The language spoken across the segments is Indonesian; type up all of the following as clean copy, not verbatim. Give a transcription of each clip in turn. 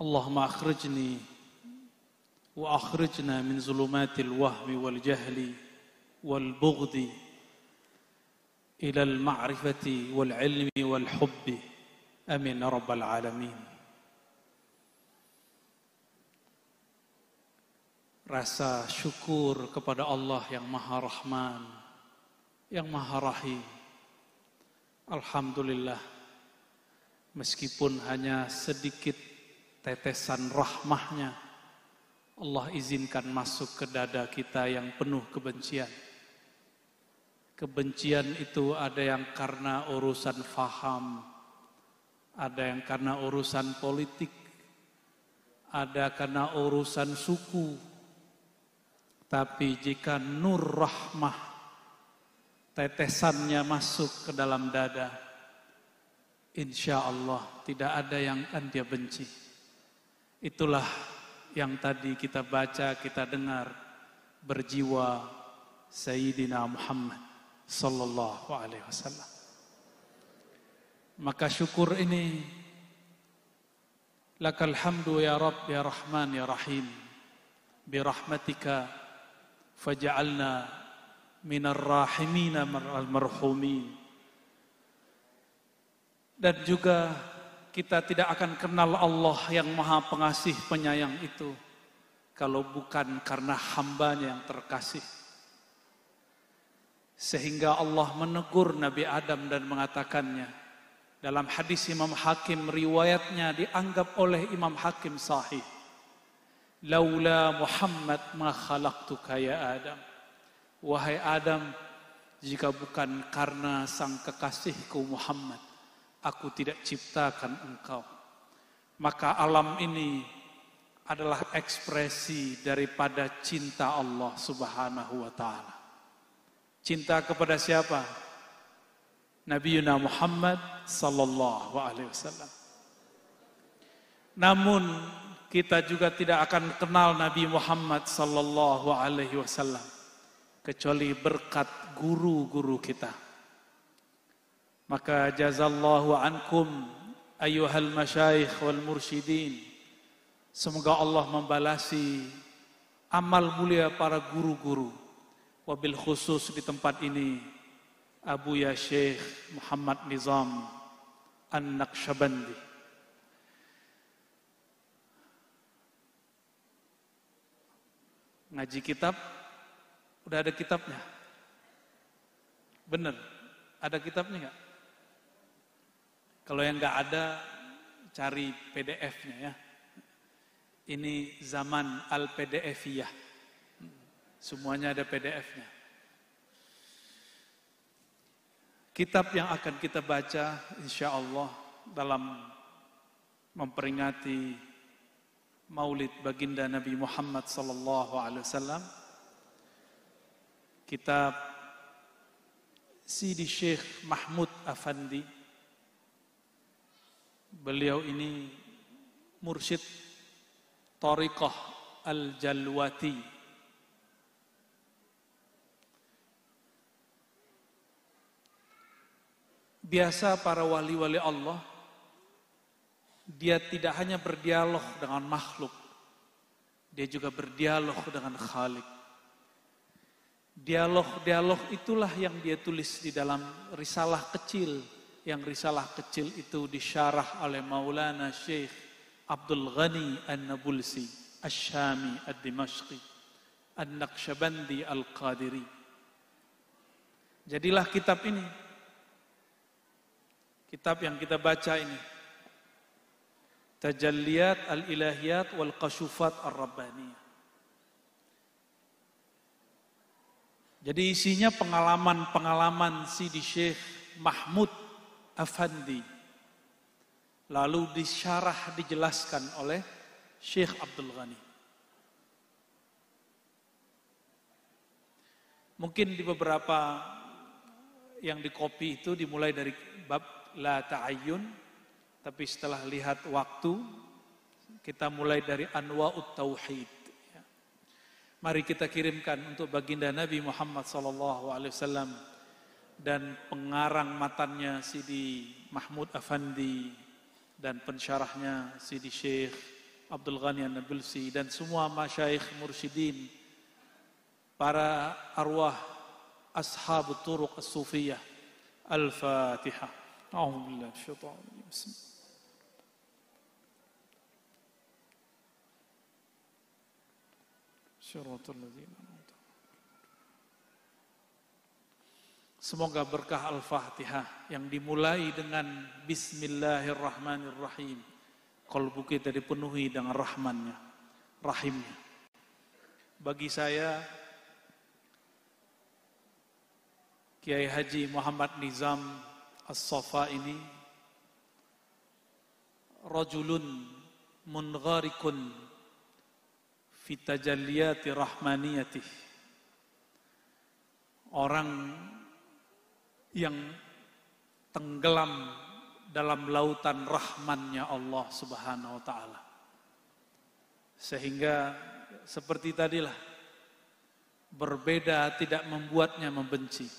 اللهم أخرجني وأخرجنا من ظلمات الوهم والجهل والبغض إلى المعرفة والعلم والحب آمين يا رب العالمين. Rasa syukur kepada Allah yang Maha Rahman, yang Maha Rahim. Alhamdulillah, meskipun hanya sedikit tetesan rahmahnya, Allah izinkan masuk ke dada kita yang penuh kebencian. Kebencian itu ada yang karena urusan faham, ada yang karena urusan politik, ada karena urusan suku. Tapi jika nur rahmah tetesannya masuk ke dalam dada, insya Allah tidak ada yang akan dia benci. Itulah yang tadi kita baca, kita dengar, berjiwa Sayyidina Muhammad sallallahu alaihi wasallam. Maka syukur ini, lakal hamdu ya Rabb ya Rahman ya Rahim, birahmatika faj'alna minar rahimina al-marhumin. Dan juga kita tidak akan kenal Allah yang Maha Pengasih Penyayang itu kalau bukan karena hambanya yang terkasih. Sehingga Allah menegur Nabi Adam dan mengatakannya dalam hadis Imam Hakim, riwayatnya dianggap oleh Imam Hakim sahih. Laula Muhammad ma khalaqtuka ya Adam. Wahai Adam, jika bukan karena sang kekasihku Muhammad, aku tidak ciptakan engkau. Maka alam ini adalah ekspresi daripada cinta Allah subhanahu wa ta'ala. Cinta kepada siapa? Nabiuna Muhammad sallallahu alaihi wasallam. Namun kita juga tidak akan kenal Nabi Muhammad sallallahu alaihi wasallam kecuali berkat guru-guru kita. Maka jazallahu ankum ayyuhal masyayikh wal mursyidin. Semoga Allah membalasi amal mulia para guru-guru. Wabil khusus di tempat ini Abu Ya Syekh Muhammad Nizam An-Naqsyabandi. Ngaji kitab, udah ada kitabnya? Bener, ada kitabnya nggak? Kalau yang nggak ada, cari PDF-nya ya. Ini zaman al-PDF-iyah. Semuanya ada PDF-nya. Kitab yang akan kita baca insya Allah dalam memperingati Maulid Baginda Nabi Muhammad sallallahu alaihi wasallam, kitab Sidi Syekh Mahmud Afandi. Beliau ini mursyid Thariqah Al-Jalwati. Biasa para wali-wali Allah, dia tidak hanya berdialog dengan makhluk, dia juga berdialog dengan Khalik. Dialog-dialog itulah yang dia tulis di dalam risalah kecil, yang risalah kecil itu disyarah oleh Maulana Syekh Abdul Ghani An-Nabulsi Asy-Syami Ad-Dimashqi An-Naqsyabandi Al-Qadiri. Jadilah kitab ini, kitab yang kita baca ini, Tajalliyat Al-Ilahiyat wal Kashufat Ar-Rabbaniyah. Jadi isinya pengalaman-pengalaman Sidi Syekh Mahmud Afandi. Lalu disyarah, dijelaskan oleh Syekh Abdul Ghani. Mungkin di beberapa yang dikopi itu dimulai dari bab La Ta'ayyun, tapi setelah lihat waktu, kita mulai dari Anwa'ut Tauhid. Mari kita kirimkan untuk baginda Nabi Muhammad SAW dan pengarang matannya Sidi Mahmud Afandi dan pensyarahnya Sidi Syekh Abdul Ghani An-Nabulsi, dan semua masyayikh mursyidin, para arwah ashab turuq as-sufiyah. Al-Fatihah. A'udzu billahi minasyaitonir rajim. Bismillah. Syiratal ladzina an'amta. Semoga berkah Al-Fatihah yang dimulai dengan Bismillahirrahmanirrahim, qalbu kita dipenuhi dengan rahmannya, rahimnya. Bagi saya, Kiai Haji Muhammad Nizam As-Safa ini rajulun mungharikun fi tajalliyati rahmaniyatih, orang yang tenggelam dalam lautan rahmannya Allah Subhanahu wa ta'ala. Sehingga seperti tadilah, berbeda tidak membuatnya membenci,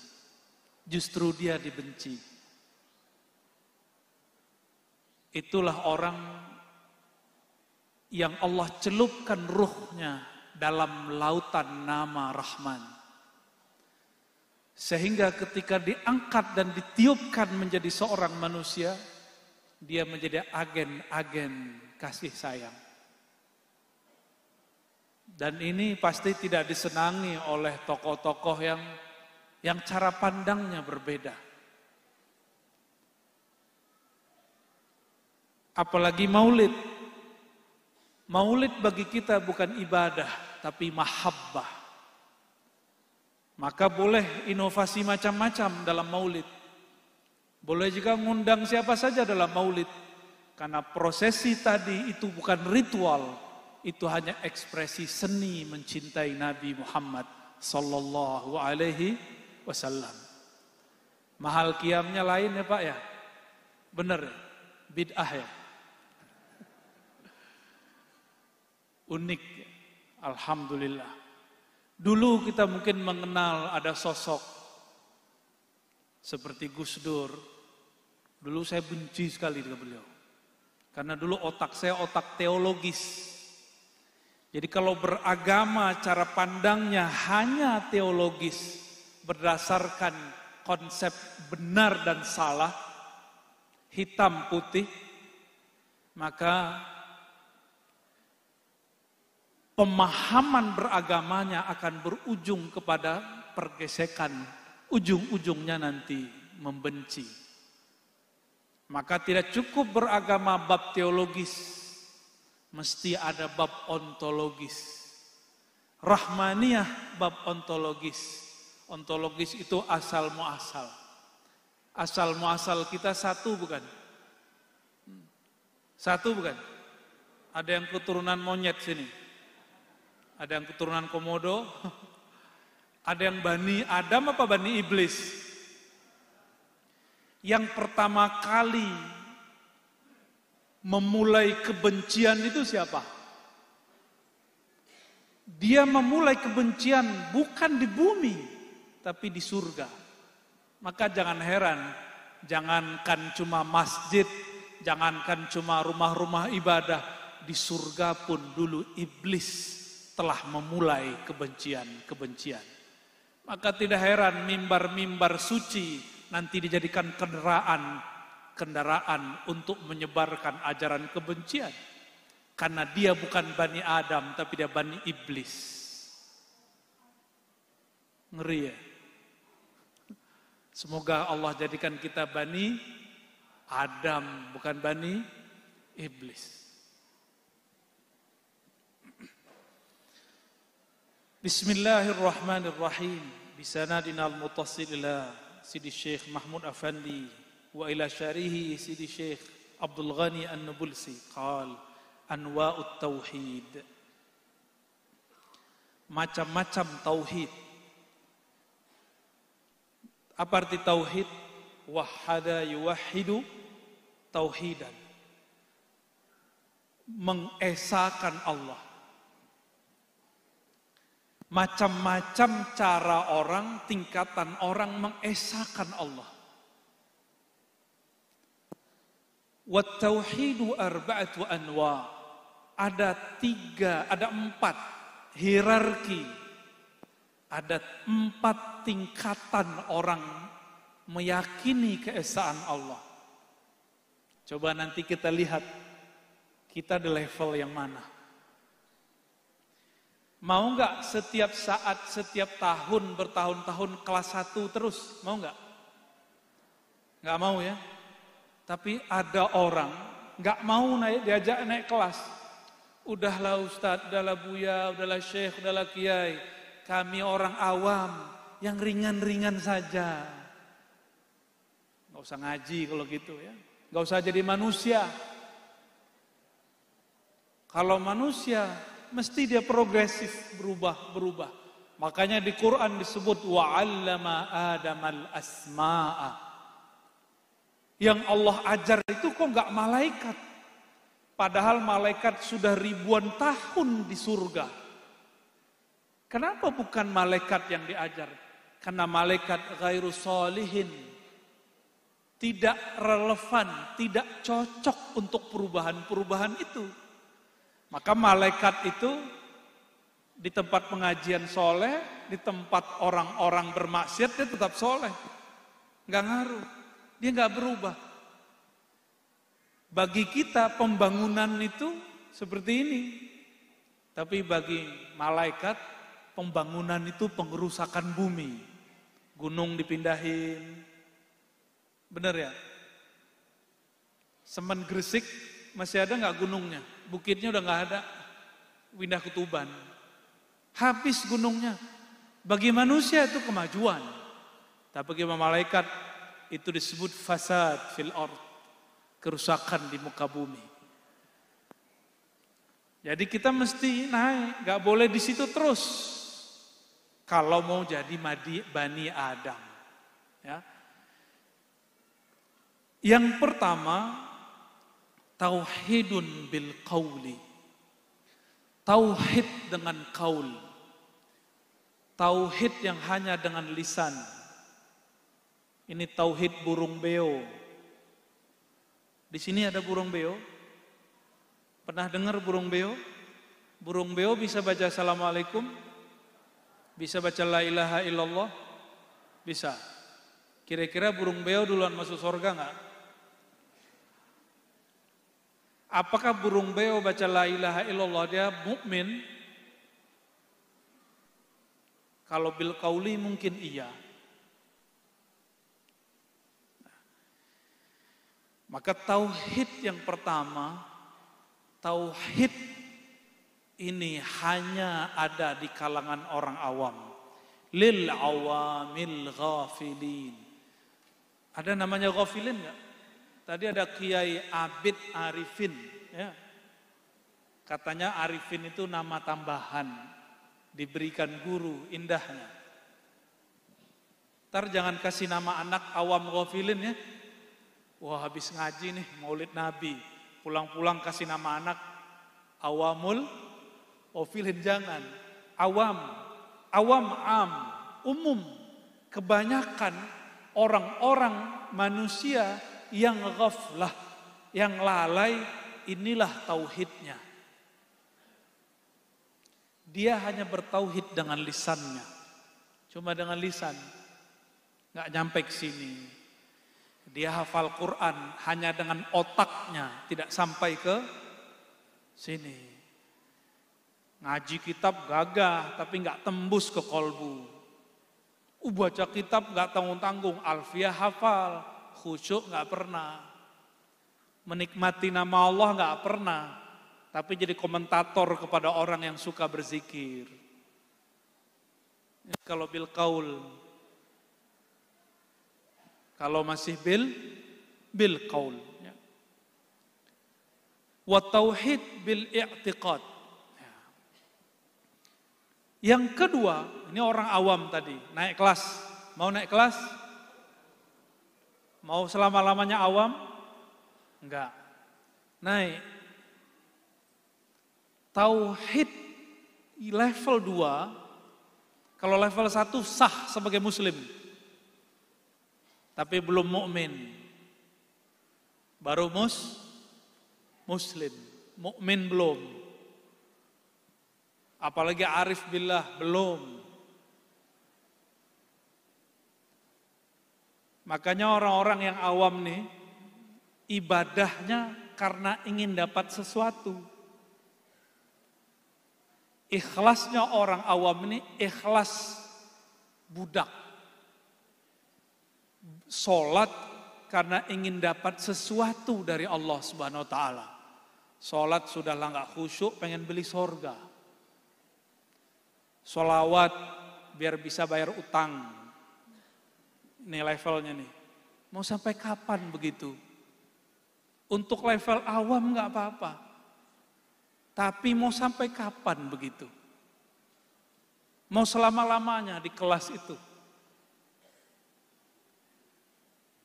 justru dia dibenci. Itulah orang yang Allah celupkan ruhnya dalam lautan nama Rahman. Sehingga ketika diangkat dan ditiupkan menjadi seorang manusia, dia menjadi agen-agen kasih sayang. Dan ini pasti tidak disenangi oleh tokoh-tokoh yang cara pandangnya berbeda. Apalagi maulid. Maulid bagi kita bukan ibadah, tapi mahabbah. Maka boleh inovasi macam-macam dalam maulid. Boleh juga ngundang siapa saja dalam maulid. Karena prosesi tadi itu bukan ritual, itu hanya ekspresi seni mencintai Nabi Muhammad sallallahu alaihi wasallam. Mahal qiyamnya lain ya Pak ya? Benar ya? Bid'ah ya? Unik, alhamdulillah. Dulu kita mungkin mengenal ada sosok seperti Gus Dur. Dulu saya benci sekali dengan beliau. Karena dulu otak saya otak teologis. Jadi kalau beragama cara pandangnya hanya teologis, berdasarkan konsep benar dan salah, hitam putih, maka pemahaman beragamanya akan berujung kepada pergesekan, ujung-ujungnya nanti membenci. Maka tidak cukup beragama bab teologis, mesti ada bab ontologis. Rahmaniyah bab ontologis. Ontologis itu asal muasal. Asal muasal kita satu bukan? Satu bukan? Ada yang keturunan monyet sini. Ada yang keturunan komodo, ada yang Bani Adam apa Bani Iblis. Yang pertama kali memulai kebencian itu siapa? Dia memulai kebencian bukan di bumi, tapi di surga. Maka jangan heran, jangankan cuma masjid, jangankan cuma rumah-rumah ibadah, di surga pun dulu iblis telah memulai kebencian-kebencian. Maka tidak heran mimbar-mimbar suci nanti dijadikan kendaraan untuk menyebarkan ajaran kebencian. Karena dia bukan Bani Adam, tapi dia Bani Iblis. Ngeri ya? Semoga Allah jadikan kita Bani Adam, bukan Bani Iblis. Bismillahirrahmanirrahim. Bisanadina al-muttasil ila Sidi Syekh Mahmud Afandi wa ila syarihi Sidi Syekh Abdul Ghani An-Nabulsi qal anwa'ut tauhid. Macam-macam tauhid. Apa arti tauhid? Wahada yuwahidu tauhidan. Mengesahkan Allah. Macam-macam cara orang, tingkatan orang mengesahkan Allah. Wat tauhidu arba'atu anwa'. ada 4 hierarki, ada 4 tingkatan orang meyakini keesaan Allah. Coba nanti kita lihat kita di level yang mana. Mau nggak setiap saat, setiap tahun, bertahun-tahun kelas 1 terus? Mau nggak? Nggak mau ya? Tapi ada orang nggak mau diajak naik kelas. Udahlah Ustadz, udahlah Buya, udahlah Syekh, udahlah Kiai. Kami orang awam yang ringan-ringan saja. Nggak usah ngaji kalau gitu ya. Nggak usah jadi manusia. Kalau manusia mesti dia progresif, berubah. Makanya di Quran disebut wa'allama Adamal asma'a. Yang Allah ajar itu kok nggak malaikat? Padahal malaikat sudah ribuan tahun di surga. Kenapa bukan malaikat yang diajar? Karena malaikat ghairu solihin. Tidak relevan, tidak cocok untuk perubahan-perubahan itu. Maka malaikat itu di tempat pengajian soleh, di tempat orang-orang bermaksiat dia tetap soleh. Nggak ngaruh, dia nggak berubah. Bagi kita pembangunan itu seperti ini. Tapi bagi malaikat pembangunan itu pengerusakan bumi. Gunung dipindahin. Benar ya? Semen Gresik masih ada nggak gunungnya? Bukitnya udah nggak ada. Pindah ke Tuban. Habis gunungnya. Bagi manusia itu kemajuan. Tapi bagi malaikat itu disebut fasad fil ard. Kerusakan di muka bumi. Jadi kita mesti naik, nggak boleh di situ terus. Kalau mau jadi Bani Adam. Ya. Yang pertama, tauhidun bil qauli. Tauhid dengan qaul. Tauhid yang hanya dengan lisan. Ini tauhid burung beo. Di sini ada burung beo. Pernah dengar burung beo? Burung beo bisa baca assalamualaikum? Bisa baca la ilaha illallah? Bisa. Kira-kira burung beo duluan masuk surga enggak? Apakah burung beo baca la ilaha illallah dia mukmin? Kalau bil qauli mungkin iya. Maka tauhid yang pertama, tauhid ini hanya ada di kalangan orang awam. Lil awamil ghafilin. Ada namanya ghafilin enggak? Tadi ada Kiai Abid Arifin, ya. Katanya Arifin itu nama tambahan, diberikan guru indahnya. Ntar jangan kasih nama anak awam ghafilin ya. Wah habis ngaji nih maulid Nabi, pulang-pulang kasih nama anak awamul ghafilin, jangan. Awam, umum. Kebanyakan orang-orang manusia yang ghaflah, yang lalai, inilah tauhidnya. Dia hanya bertauhid dengan lisannya. Cuma dengan lisan. Nggak nyampe ke sini. Dia hafal Quran hanya dengan otaknya, tidak sampai ke sini. Ngaji kitab gagah, tapi nggak tembus ke kolbu. Baca kitab nggak tanggung-tanggung, alfiah hafal, khusyuk nggak pernah. Menikmati nama Allah nggak pernah, tapi jadi komentator kepada orang yang suka berzikir. Ini kalau bil qaul. Kalau masih bil qaul. Ya. Wa tauhid bil i'tiqad. Ya. Yang kedua, ini orang awam tadi, naik kelas. Mau naik kelas? Mau selama-lamanya awam? Enggak. Naik. Tauhid level 2, kalau level 1 sah sebagai muslim. Tapi belum mukmin. Baru muslim. Mukmin belum. Apalagi arif billah, belum. Makanya orang-orang yang awam nih, ibadahnya karena ingin dapat sesuatu. Ikhlasnya orang awam ini ikhlas budak. Sholat karena ingin dapat sesuatu dari Allah Subhanahu wa ta'ala. Sholat sudahlah gak khusyuk, pengen beli sorga. Sholawat biar bisa bayar utang. Ini levelnya nih. Mau sampai kapan begitu? Untuk level awam gak apa-apa. Tapi mau sampai kapan begitu? Mau selama-lamanya di kelas itu?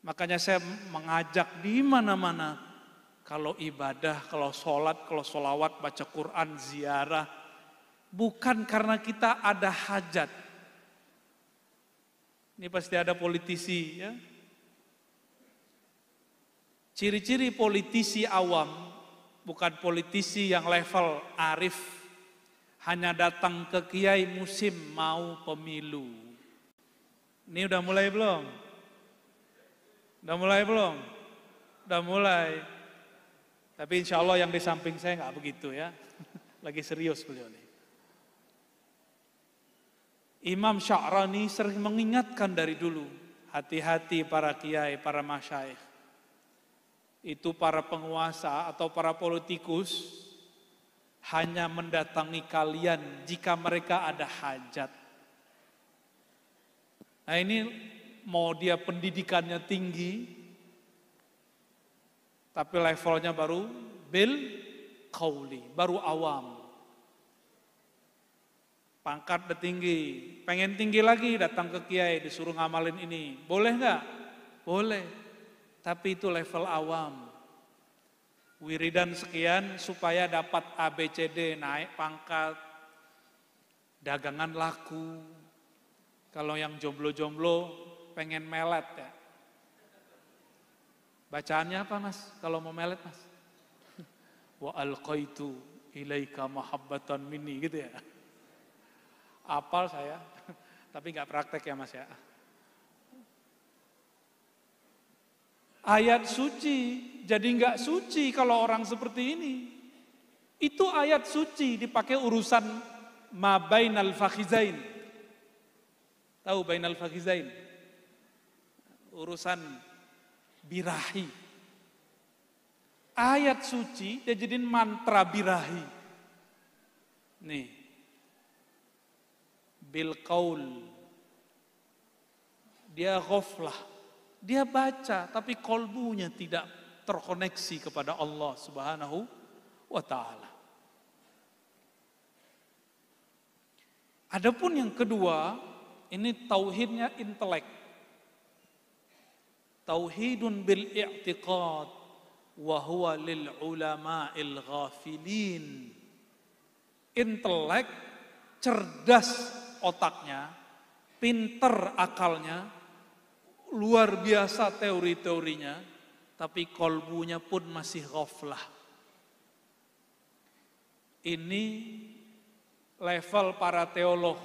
Makanya saya mengajak di mana-mana. Kalau ibadah, kalau sholat, kalau sholawat, baca Quran, ziarah. Bukan karena kita ada hajat. Ini pasti ada politisi ya. Ciri-ciri politisi awam, bukan politisi yang level arif, hanya datang ke kiai musim mau pemilu. Ini udah mulai belum? Udah mulai belum? Udah mulai. Tapi insya Allah yang di samping saya nggak begitu ya. Lagi serius beliau nih. Imam Sya'rani sering mengingatkan dari dulu, hati-hati para kiai, para masyayikh. Itu para penguasa atau para politikus hanya mendatangi kalian jika mereka ada hajat. Nah ini mau dia pendidikannya tinggi, tapi levelnya baru bil qauli, baru awam. Pangkat udah tinggi, pengen tinggi lagi datang ke kiai disuruh ngamalin ini. Boleh nggak? Boleh. Tapi itu level awam. Wiridan sekian supaya dapat ABCD, naik pangkat, dagangan laku. Kalau yang jomblo-jomblo pengen melet ya. Bacaannya apa mas? Kalau mau melet mas? Wa alqaitu ilaika mahabbatan minni gitu ya. Apal saya, tapi nggak praktek ya mas ya. Ayat suci, jadi nggak suci kalau orang seperti ini. Itu ayat suci dipakai urusan ma bainal fakhizain. Tahu bainal fakhizain? Urusan birahi. Ayat suci dia jadiin mantra birahi. Nih. Bil qaul, dia ghaflah, dia baca tapi kolbunya tidak terkoneksi kepada Allah Subhanahu wa ta'ala. Adapun yang kedua, ini tauhidnya intelek. Tauhidun bil i'tiqad wa huwa lil ulama'il ghafilin. Intelek, cerdas otaknya, pinter akalnya, luar biasa teori-teorinya, tapi kolbunya pun masih ghaflah. Ini level para teolog.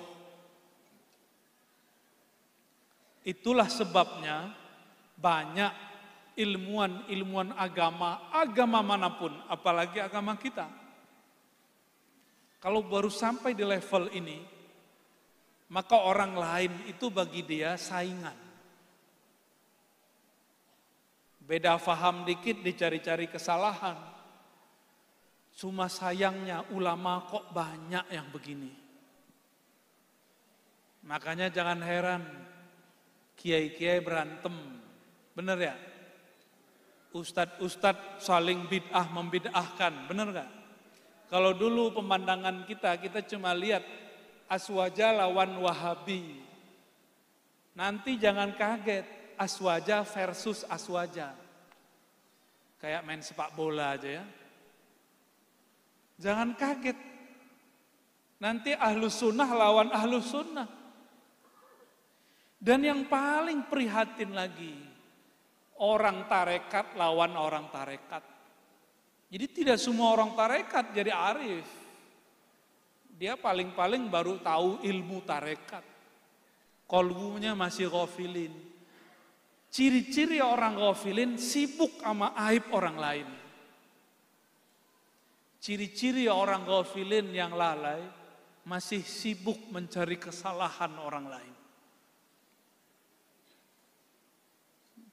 Itulah sebabnya banyak ilmuwan agama manapun, apalagi agama kita. Kalau baru sampai di level ini, maka orang lain itu bagi dia saingan. Beda faham dikit dicari-cari kesalahan. Cuma sayangnya ulama kok banyak yang begini. Makanya jangan heran kiai-kiai berantem. Bener ya? Ustadz saling bid'ah membid'ahkan. Bener gak? Kalau dulu pemandangan kita cuma lihat Aswaja lawan Wahabi. Nanti jangan kaget, Aswaja versus Aswaja. Kayak main sepak bola aja ya. Jangan kaget. Nanti Ahlus Sunnah lawan Ahlus Sunnah. Dan yang paling prihatin lagi, orang tarekat lawan orang tarekat. Jadi tidak semua orang tarekat jadi arif. Dia paling-paling baru tahu ilmu tarekat. Kolbunya masih ghafilin. Ciri-ciri orang ghafilin sibuk sama aib orang lain. Ciri-ciri orang ghafilin yang lalai masih sibuk mencari kesalahan orang lain.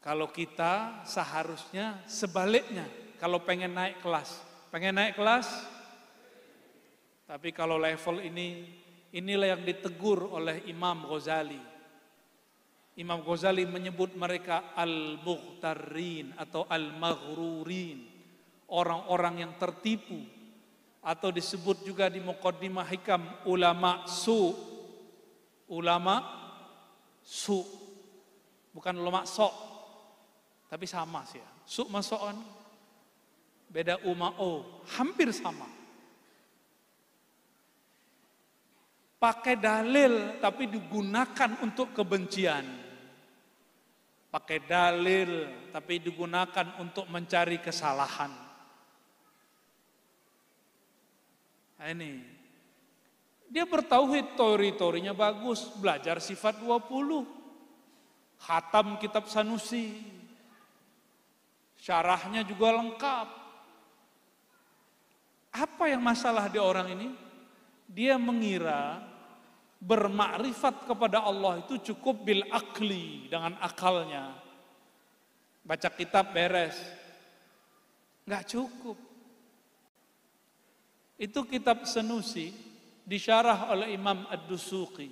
Kalau kita seharusnya sebaliknya, kalau pengen naik kelas. Tapi kalau level inilah yang ditegur oleh Imam Ghazali. Imam Ghazali menyebut mereka al-mughtarrin atau al-maghrurin, orang-orang yang tertipu, atau disebut juga di Muqaddimah Hikam ulama su, bukan ulama sok, tapi sama sih ya. Su masokan beda umao, hampir sama. Pakai dalil tapi digunakan untuk kebencian. Pakai dalil tapi digunakan untuk mencari kesalahan. Nah ini. Dia bertauhid, teori-teorinya bagus, belajar sifat 20. Khatam kitab Sanusi. Syarahnya juga lengkap. Apa yang masalah di orang ini? Dia mengira bermakrifat kepada Allah itu cukup bil akli, dengan akalnya. Baca kitab beres. Enggak cukup. Itu kitab Sanusi disyarah oleh Imam Ad-Dusuqi.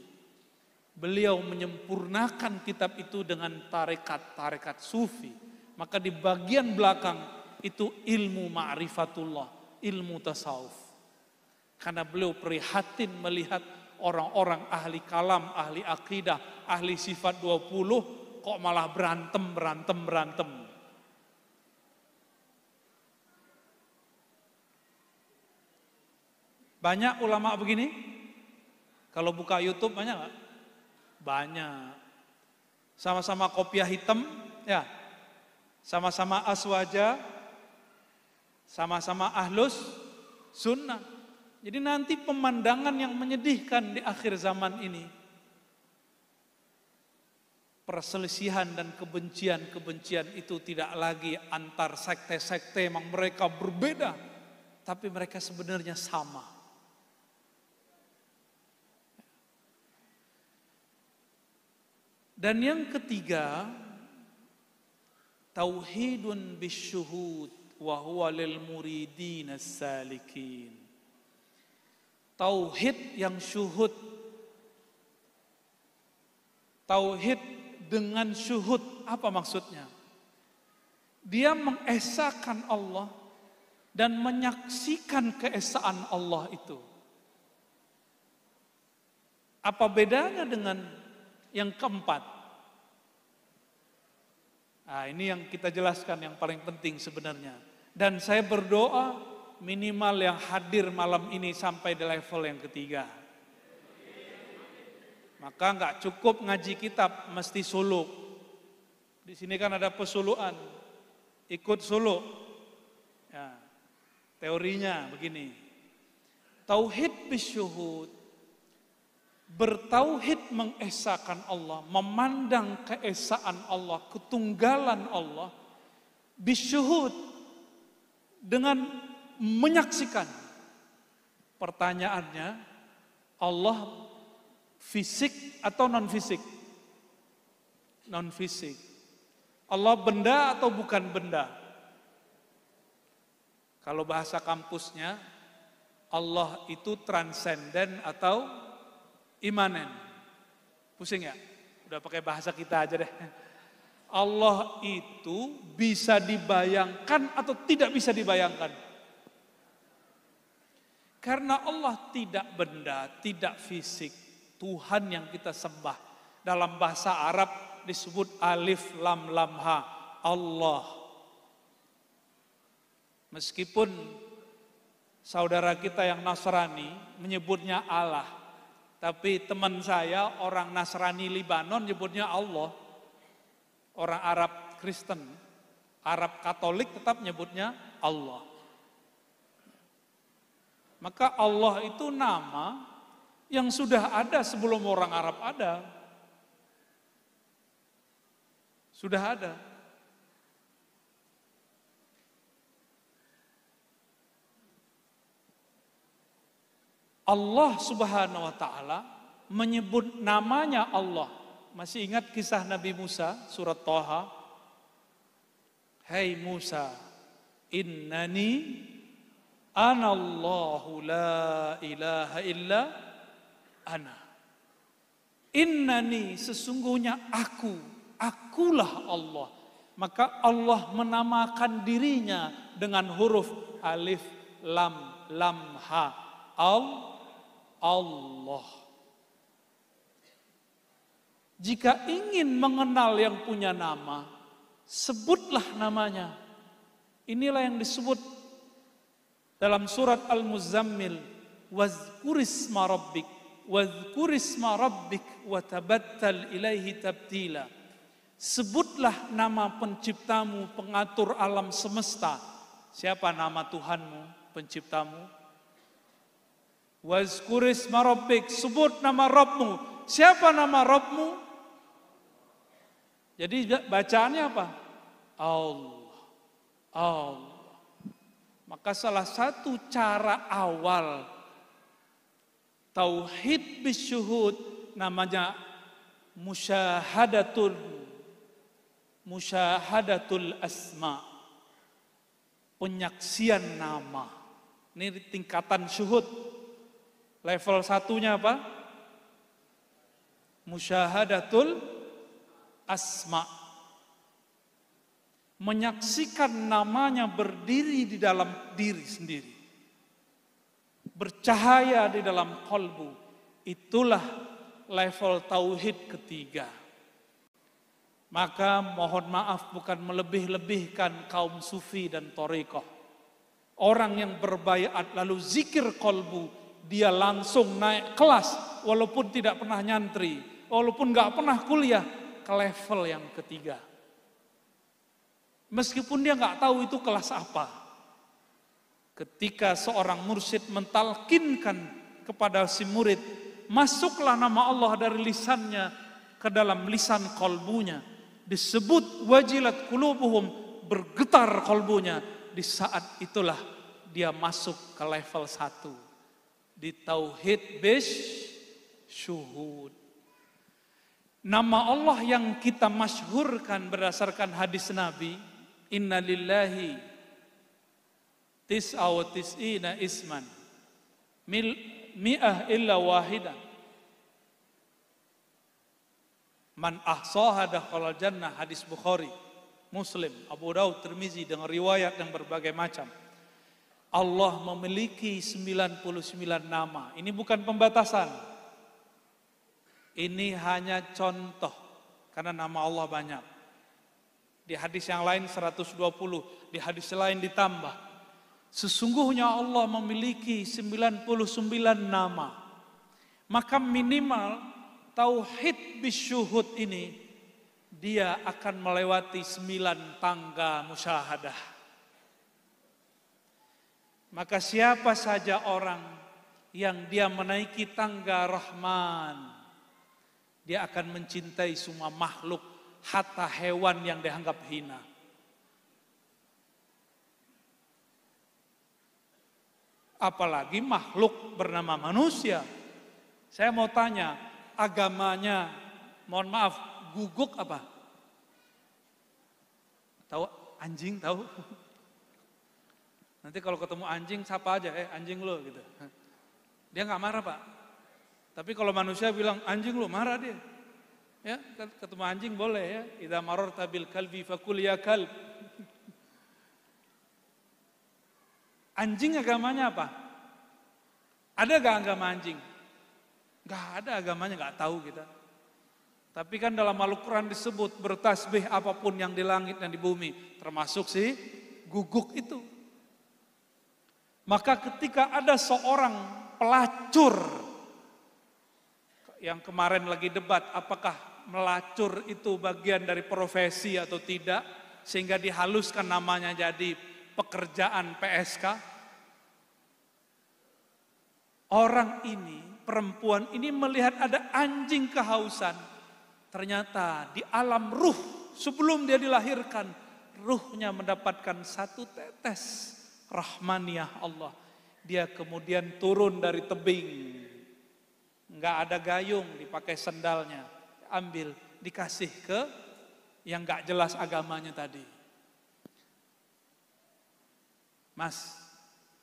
Beliau menyempurnakan kitab itu dengan tarekat sufi. Maka di bagian belakang itu ilmu ma'rifatullah, ilmu tasawuf. Karena beliau prihatin melihat orang-orang ahli kalam, ahli akidah, ahli sifat 20 kok malah berantem. Banyak ulama begini? Kalau buka YouTube banyak nggak? Banyak. Sama-sama kopiah hitam, ya. Sama-sama aswaja, sama-sama ahlus sunnah. Jadi nanti pemandangan yang menyedihkan di akhir zaman ini. Perselisihan dan kebencian itu tidak lagi antar sekte-sekte, memang mereka berbeda. Tapi mereka sebenarnya sama. Dan yang ketiga, tauhidun bisyuhud wa huwa lil muridin as-salikin. Tauhid yang syuhud. Tauhid dengan syuhud, apa maksudnya? Dia mengesahkan Allah dan menyaksikan keesaan Allah itu. Apa bedanya dengan yang keempat? Nah, ini yang kita jelaskan yang paling penting sebenarnya. Dan saya berdoa minimal yang hadir malam ini sampai di level yang ketiga. Maka nggak cukup ngaji kitab, mesti suluk. Di sini kan ada pesuluan, ikut suluk. Ya, teorinya begini. Tauhid bisyuhud, bertauhid mengesahkan Allah, memandang keesaan Allah, ketunggalan Allah, bisyuhud dengan menyaksikan. Pertanyaannya, Allah fisik atau non fisik? Non fisik. Allah benda atau bukan benda? Kalau bahasa kampusnya, Allah itu transenden atau imanen. Pusing ya? Udah pakai bahasa kita aja deh. Allah itu bisa dibayangkan atau tidak bisa dibayangkan. Karena Allah tidak benda, tidak fisik. Tuhan yang kita sembah. Dalam bahasa Arab disebut alif lam lam ha. Allah. Meskipun saudara kita yang Nasrani menyebutnya Allah. Tapi teman saya orang Nasrani Libanon nyebutnya Allah. Orang Arab Kristen, Arab Katolik tetap nyebutnya Allah. Maka Allah itu nama yang sudah ada sebelum orang Arab ada. Sudah ada. Allah Subhanahu wa taala menyebut namanya Allah. Masih ingat kisah Nabi Musa surat Thaha? Hai Musa, innani anallahu la ilaha illa ana. Innani, sesungguhnya akulah Allah. Maka Allah menamakan dirinya dengan huruf alif lam ha. Allah. Jika ingin mengenal yang punya nama, sebutlah namanya. Inilah yang disebut dalam surat Al-Muzammil, wazkurisma rabbik wa tabattal ilaihi tabtila. Sebutlah nama penciptamu, pengatur alam semesta. Siapa nama Tuhanmu, penciptamu? Wazkurisma rabbik, sebut nama Rabbmu. Siapa nama Rabbmu? Jadi bacaannya apa? Allah. Maka salah satu cara awal tauhid bisyuhud namanya musyahadatul asma. Penyaksian nama. Ini tingkatan syuhud. Level satunya apa? Musyahadatul asma. Menyaksikan namanya berdiri di dalam diri sendiri. Bercahaya di dalam kolbu. Itulah level tauhid ketiga. Maka mohon maaf bukan melebih-lebihkan kaum sufi dan thariqah. Orang yang berbaiat lalu zikir kolbu, dia langsung naik kelas walaupun tidak pernah nyantri, walaupun gak pernah kuliah, ke level yang ketiga. Meskipun dia gak tahu itu kelas apa. Ketika seorang mursyid mentalkinkan kepada si murid, masuklah nama Allah dari lisannya ke dalam lisan kolbunya. Disebut wajilat qulubuhum, bergetar kolbunya. Di saat itulah dia masuk ke level 1. Di tauhid syuhud. Nama Allah yang kita masyhurkan berdasarkan hadis Nabi, inna lillahi tis'a wa tis'ina isman mi'ah illa wahidah man ahsaha dakhalal jannah. Hadis Bukhari, Muslim, Abu Daud, Tirmizi dengan riwayat yang berbagai macam. Allah memiliki 99 nama. Ini bukan pembatasan. Ini hanya contoh. Karena nama Allah banyak. Di hadis yang lain 120. Di hadis lain ditambah. Sesungguhnya Allah memiliki 99 nama. Maka minimal tauhid bisyuhud ini, dia akan melewati 9 tangga musyahadah. Maka siapa saja orang yang dia menaiki tangga Rahman, dia akan mencintai semua makhluk, hatta hewan yang dianggap hina. Apalagi makhluk bernama manusia. Saya mau tanya, agamanya, mohon maaf, guguk apa? Tahu anjing, tahu? Nanti kalau ketemu anjing, sapa aja, anjing lo gitu. Dia nggak marah Pak. Tapi kalau manusia bilang anjing lo, marah dia. Ya, ketemu anjing boleh ya. Idza mararta bil kalbi fakul ya kalb. Anjing agamanya apa? Ada gak agama anjing? Gak ada agamanya, gak tahu kita. Tapi kan dalam Al-Quran disebut bertasbih apapun yang di langit dan di bumi. Termasuk si guguk itu. Maka ketika ada seorang pelacur, yang kemarin lagi debat, apakah melacur itu bagian dari profesi atau tidak, sehingga dihaluskan namanya jadi pekerjaan PSK. Orang ini, perempuan ini melihat ada anjing kehausan. Ternyata di alam ruh sebelum dia dilahirkan, ruhnya mendapatkan satu tetes rahmaniyah Allah. Dia kemudian turun dari tebing. Nggak ada gayung, dipakai sendalnya. Ambil, dikasih ke yang nggak jelas agamanya tadi. Mas,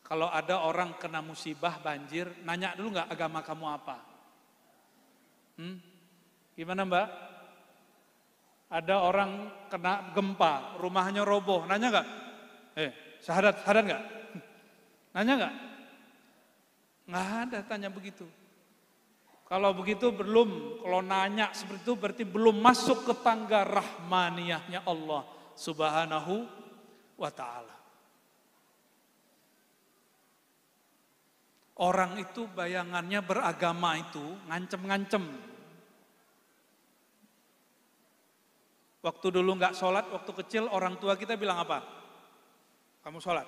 kalau ada orang kena musibah banjir, nanya dulu nggak agama kamu apa? Gimana Mbak? Ada orang kena gempa, rumahnya roboh, nanya nggak? Syahadat nggak? Nanya nggak? Nggak ada tanya begitu. Kalau begitu kalau nanya seperti itu berarti belum masuk ke tangga rahmaniyahnya Allah Subhanahu wa ta'ala. Orang itu bayangannya beragama itu ngancem-ngancem. Waktu dulu nggak sholat, waktu kecil orang tua kita bilang apa? Kamu sholat,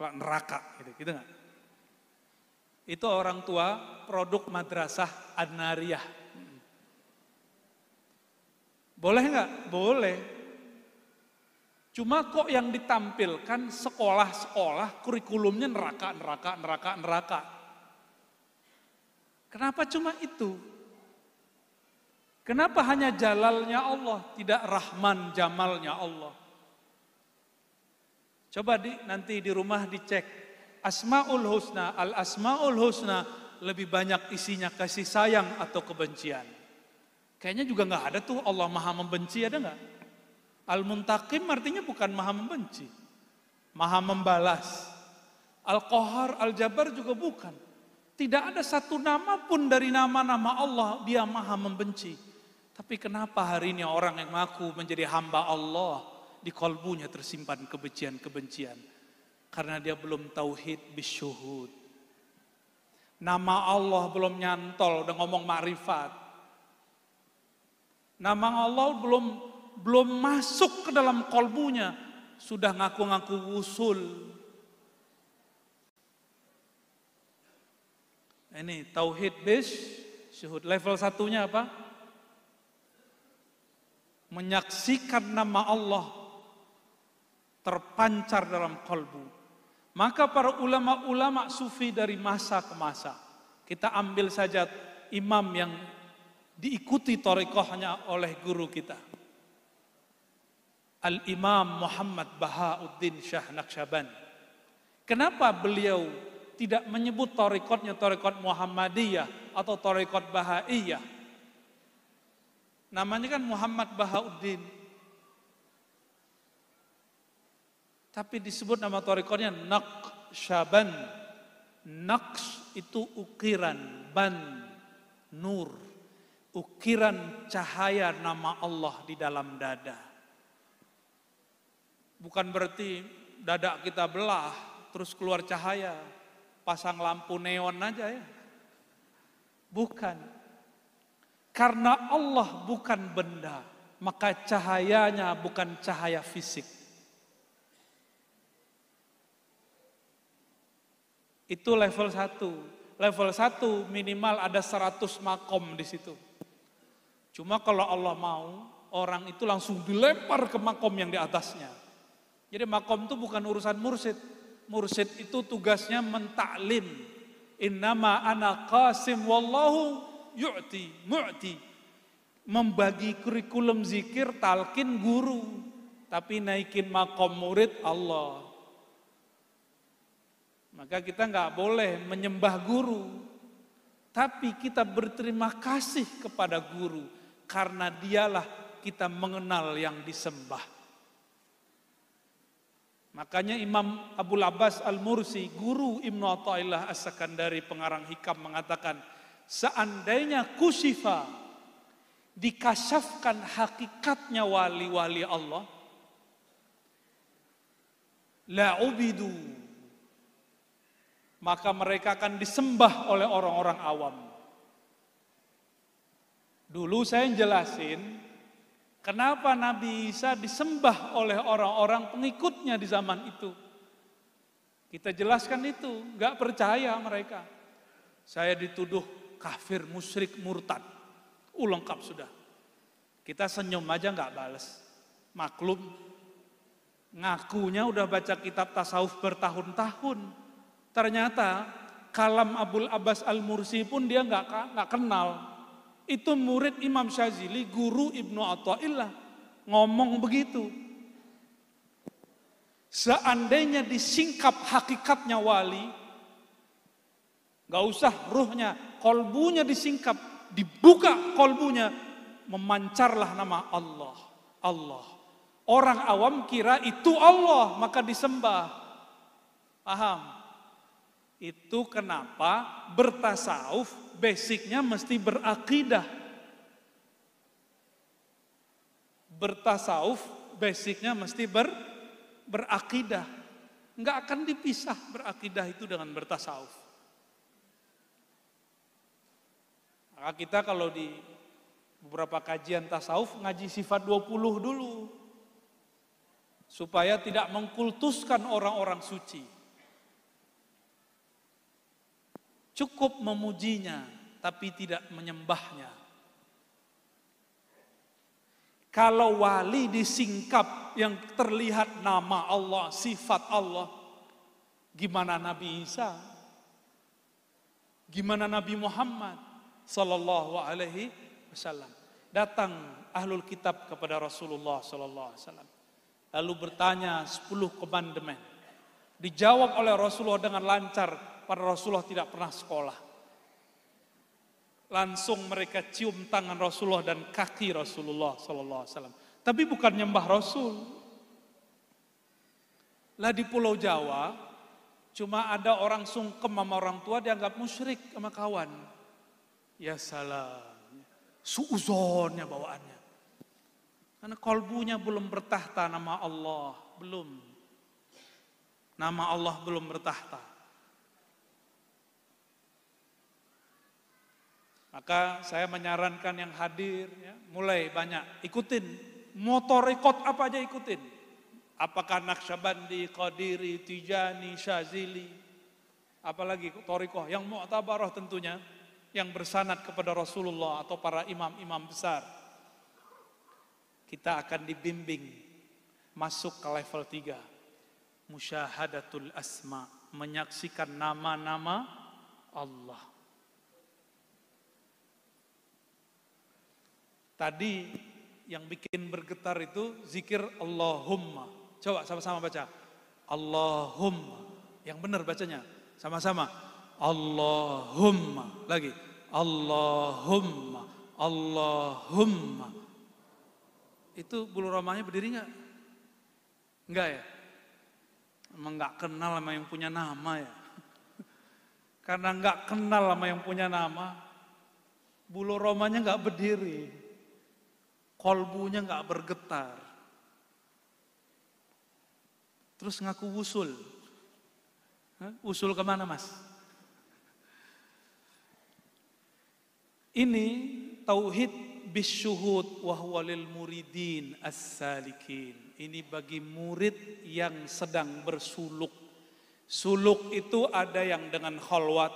kalau neraka, gitu nggak? Itu orang tua produk madrasah An-Nariyah. Boleh nggak? Boleh. Cuma kok yang ditampilkan sekolah-sekolah kurikulumnya neraka. Kenapa cuma itu? Kenapa hanya jalalnya Allah, tidak rahman jamalnya Allah? Coba nanti di rumah dicek. Asmaul Husna, Al-Asmaul Husna lebih banyak isinya kasih sayang atau kebencian? Kayaknya juga nggak ada tuh Allah Maha Membenci, ada nggak? Al-Muntaqim artinya bukan Maha Membenci, Maha Membalas. Al-Qahar, Al-Jabbar juga bukan. Tidak ada satu nama pun dari nama-nama Allah dia Maha Membenci. Tapi kenapa hari ini orang yang mengaku menjadi hamba Allah di kalbunya tersimpan kebencian-kebencian? Karena dia belum tauhid bisyuhud. Nama Allah belum nyantol, udah ngomong ma'rifat. Nama Allah belum masuk ke dalam kalbunya, sudah ngaku-ngaku wusul. Ini tauhid bisyuhud. Level satunya apa? Menyaksikan nama Allah terpancar dalam kalbu. Maka para ulama-ulama sufi dari masa ke masa, kita ambil saja imam yang diikuti thariqahnya oleh guru kita, Al-Imam Muhammad Bahauddin Syah Naqsyabandi. Kenapa beliau tidak menyebut thariqatnya thariqat Muhammadiyah atau thariqat Bahaiyah? Namanya kan Muhammad Bahauddin. Tapi disebut nama thariqatnya Naqsyaband. Naqs itu ukiran, ban, nur. Ukiran cahaya nama Allah di dalam dada. Bukan berarti dada kita belah, terus keluar cahaya. Pasang lampu neon aja ya. Bukan. Karena Allah bukan benda, maka cahayanya bukan cahaya fisik. Itu level 1. Level 1 minimal ada 100 makom di situ. Cuma kalau Allah mau, orang itu langsung dilempar ke makom yang di atasnya. Jadi makom itu bukan urusan mursyid. Mursyid itu tugasnya mentaklim. Innama ana qasim wallahu mu'ti. Membagi kurikulum zikir, talqin guru. Tapi naikin makom murid Allah. Maka kita nggak boleh menyembah guru, tapi kita berterima kasih kepada guru karena dialah kita mengenal yang disembah. Makanya Imam Abul Abbas Al-Mursi, guru Ibnu Athaillah As-Sakandari pengarang hikam mengatakan, seandainya kusifa dikasyafkan hakikatnya wali-wali Allah, la ubidu, maka mereka akan disembah oleh orang-orang awam. Dulu saya jelasin kenapa Nabi Isa disembah oleh orang-orang pengikutnya di zaman itu. Kita jelaskan itu, gak percaya mereka. saya dituduh kafir, musyrik, murtad. Lengkap sudah. Kita senyum aja nggak balas. Maklum, ngakunya udah baca kitab tasawuf bertahun-tahun. Ternyata kalam Abul Abbas Al-Mursi pun dia nggak kenal. Itu murid Imam Syazili, guru Ibnu Athaillah, ngomong begitu. Seandainya disingkap hakikatnya wali, nggak usah ruhnya, kolbunya disingkap, dibuka kolbunya, memancarlah nama Allah. Allah. Orang awam kira itu Allah, maka disembah. Paham? Itu kenapa bertasawuf basicnya mesti berakidah. Bertasawuf basicnya mesti berakidah. Enggak akan dipisah berakidah itu dengan bertasawuf. Maka kita kalau di beberapa kajian tasawuf ngaji sifat 20 dulu. Supaya tidak mengkultuskan orang-orang suci. Cukup memujinya, tapi tidak menyembahnya. Kalau wali disingkap yang terlihat nama Allah, sifat Allah, gimana Nabi Isa? Gimana Nabi Muhammad sallallahu alaihi wasallam? Datang ahlul kitab kepada Rasulullah sallallahu alaihi wasallam. Lalu bertanya 10 komandemen. Dijawab oleh Rasulullah dengan lancar. Para Rasulullah tidak pernah sekolah. Langsung mereka cium tangan Rasulullah dan kaki Rasulullah sallallahu alaihi wasallam. Tapi bukan nyembah Rasul. Lah di Pulau Jawa cuma ada orang sungkem sama orang tua dianggap musyrik sama kawan. Ya salam. Suuzonnya bawaannya. Karena kolbunya belum bertahta nama Allah, belum. Nama Allah belum bertahta. Maka saya menyarankan yang hadir, ya, mulai banyak ikutin. Motor rekod apa aja ikutin. Apakah Naqsyabandi, Qadiri, Tijani, Syazili. Apalagi Thariqah yang mu'tabarah tentunya. Yang bersanad kepada Rasulullah atau para imam-imam besar. Kita akan dibimbing masuk ke level 3. Musyahadatul asma. Menyaksikan nama-nama Allah. Tadi yang bikin bergetar itu zikir Allahumma. Coba sama-sama baca. Allahumma. Yang benar bacanya. Sama-sama. Allahumma. Lagi. Allahumma. Allahumma. Itu bulu romanya berdiri enggak? Enggak ya? Emang enggak kenal sama yang punya nama ya? Karena enggak kenal sama yang punya nama, bulu romanya enggak berdiri. Kolbunya nggak bergetar. Terus ngaku wusul. Usul kemana mas? Ini tauhid bisyuhud wa huwa lil muridin as-salikin. Ini bagi murid yang sedang bersuluk. Suluk itu ada yang dengan khalwat,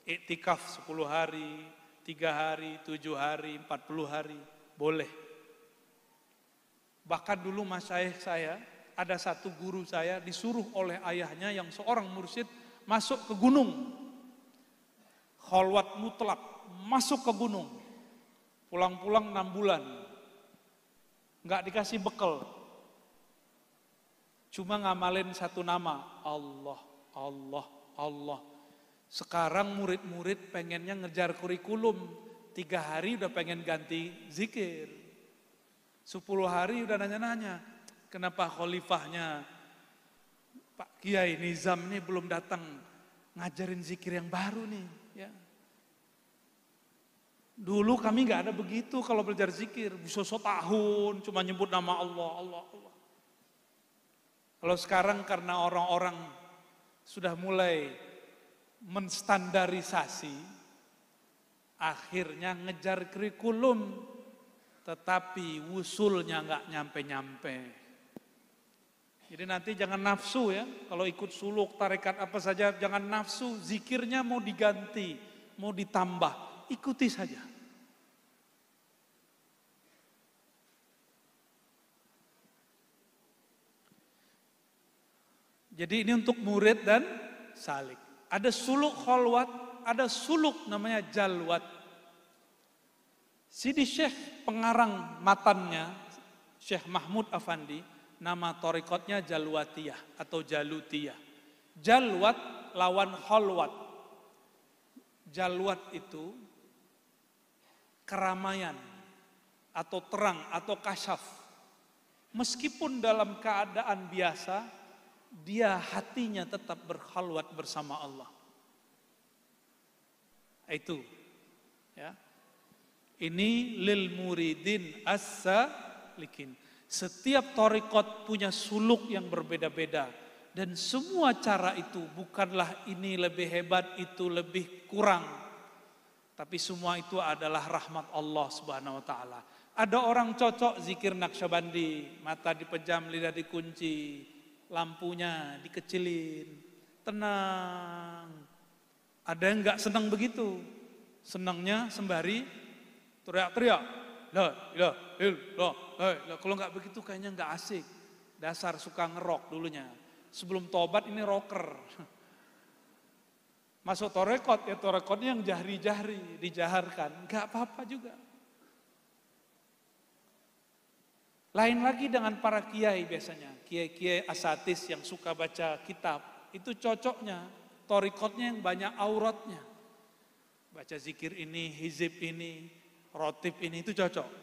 iktikaf 10 hari, 3 hari, 7 hari, 40 hari. Boleh. Bahkan dulu masyayikh saya, ada satu guru saya disuruh oleh ayahnya yang seorang mursyid masuk ke gunung. Khalwat mutlak, masuk ke gunung. Pulang-pulang 6 bulan. Enggak dikasih bekal. Cuma ngamalin satu nama, Allah, Allah, Allah. Sekarang murid-murid pengennya ngejar kurikulum. 3 hari udah pengen ganti zikir. 10 hari udah nanya-nanya. Kenapa khalifahnya Pak Kiai Nizam ini belum datang ngajarin zikir yang baru nih. Ya. Dulu kami gak ada begitu kalau belajar zikir. Bisa setahun cuma nyebut nama Allah, Allah, Allah. Kalau sekarang karena orang-orang sudah mulai menstandarisasi, akhirnya ngejar kurikulum, tetapi wusulnya nggak nyampe-nyampe. Jadi nanti jangan nafsu ya, kalau ikut suluk, tarekat apa saja, jangan nafsu, zikirnya mau diganti, mau ditambah, ikuti saja. Jadi ini untuk murid dan salik. Ada suluk khalwat, ada suluk namanya jalwat. Sidi Syekh pengarang matannya, Syekh Mahmud Afandi, nama torikotnya Jalwatiyah atau Jalutiyah. Jalwat lawan khalwat. Jalwat itu keramaian atau terang atau kasyaf. Meskipun dalam keadaan biasa, dia hatinya tetap berkhalwat bersama Allah. Itu ya. Ini lil muridin as-salikin. Setiap torikot punya suluk yang berbeda-beda. Dan semua cara itu bukanlah ini lebih hebat, itu lebih kurang. Tapi semua itu adalah rahmat Allah Subhanahu wa ta'ala. Ada orang cocok zikir Naqsyabandi, mata dipejam, lidah dikunci, lampunya dikecilin, tenang. Ada yang gak senang begitu. Senangnya sembari teriak-teriak. La ilaha illallah. Kalau nggak begitu kayaknya nggak asik. Dasar suka ngerok dulunya. Sebelum tobat ini rocker. Masuk torekot, ya torekotnya yang jahri-jahri, dijaharkan. Nggak apa-apa juga. Lain lagi dengan para kiai biasanya. Kiai-kiai asatis yang suka baca kitab. Itu cocoknya. Torekotnya yang banyak auratnya. Baca zikir ini, hizib ini, rotib ini, itu cocok.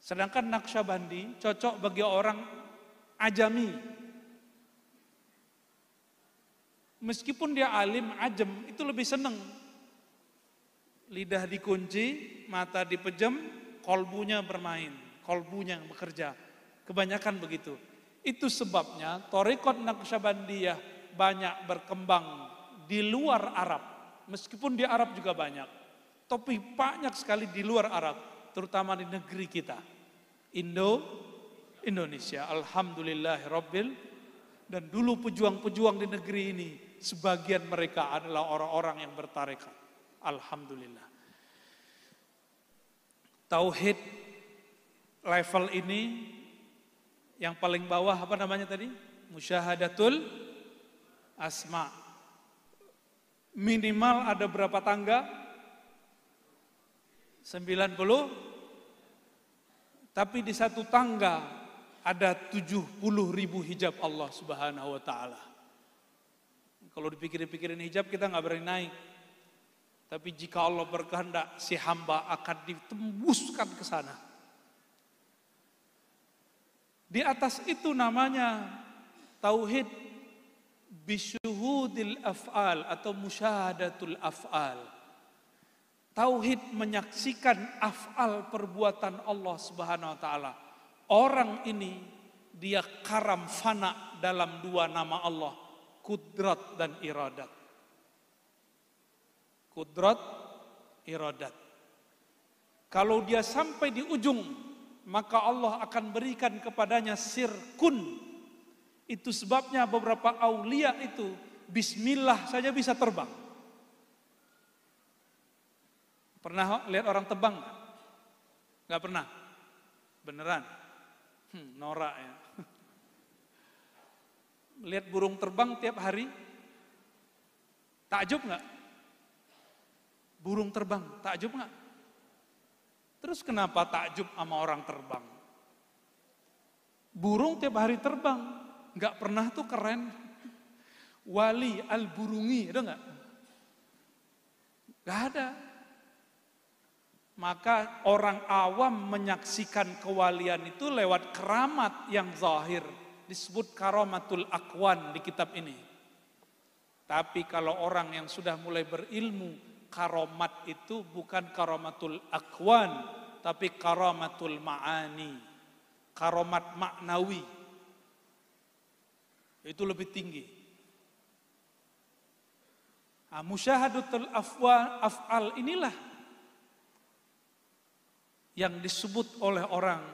Sedangkan Naqsyabandi cocok bagi orang ajami. Meskipun dia alim, ajem, itu lebih senang. Lidah dikunci, mata dipejam, kolbunya bermain, kolbunya bekerja. Kebanyakan begitu. Itu sebabnya thariqat Naqsyabandiyah banyak berkembang di luar Arab. Meskipun di Arab juga banyak. Tapi banyak sekali di luar Arab, terutama di negeri kita, Indonesia. Alhamdulillahirabbil. Dan dulu pejuang-pejuang di negeri ini, sebagian mereka adalah orang-orang yang bertarekat. Alhamdulillah. Tauhid level ini, yang paling bawah apa namanya tadi? Musyahadatul asma. Minimal ada berapa tangga? 90, tapi di satu tangga ada 70.000 hijab Allah Subhanahu wa ta'ala. Kalau dipikir-pikirin hijab kita nggak berani naik. Tapi jika Allah berkehendak, si hamba akan ditembuskan ke sana. Di atas itu namanya tauhid bisyuhudil af'al atau musyahadatul af'al. Tauhid menyaksikan af'al perbuatan Allah Subhanahu wa ta'ala. Orang ini dia karam fana dalam dua nama Allah, kudrat dan iradat. Kudrat, iradat. Kalau dia sampai di ujung, maka Allah akan berikan kepadanya sirkun. Itu sebabnya beberapa aulia itu bismillah saja bisa terbang. Pernah lihat orang terbang? Gak pernah? Beneran? Norak ya. Lihat burung terbang tiap hari? Takjub gak? Burung terbang, takjub gak? Terus kenapa takjub sama orang terbang? Burung tiap hari terbang, gak pernah tuh keren. Wali al-burungi, ada gak? Gak ada. Maka orang awam menyaksikan kewalian itu lewat keramat yang zahir. Disebut karamatul akwan di kitab ini. Tapi kalau orang yang sudah mulai berilmu, karamat itu bukan karamatul akwan, tapi karamatul ma'ani. Karamat maknawi. Itu lebih tinggi. Musyahadatul af'al inilah yang disebut oleh orang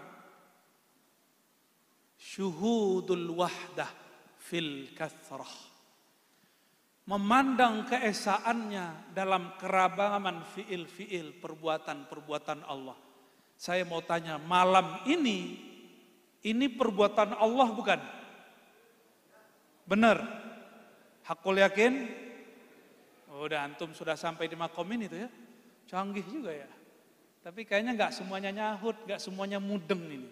syuhudul wahdah fil kathrah. Memandang keesaannya dalam keragaman fiil-fiil, perbuatan-perbuatan Allah. Saya mau tanya, malam ini perbuatan Allah bukan? Benar? Hakul yakin? Oh, udah antum sudah sampai di makom ini tuh ya. Canggih juga ya. Tapi kayaknya nggak semuanya nyahut, nggak semuanya mudeng ini.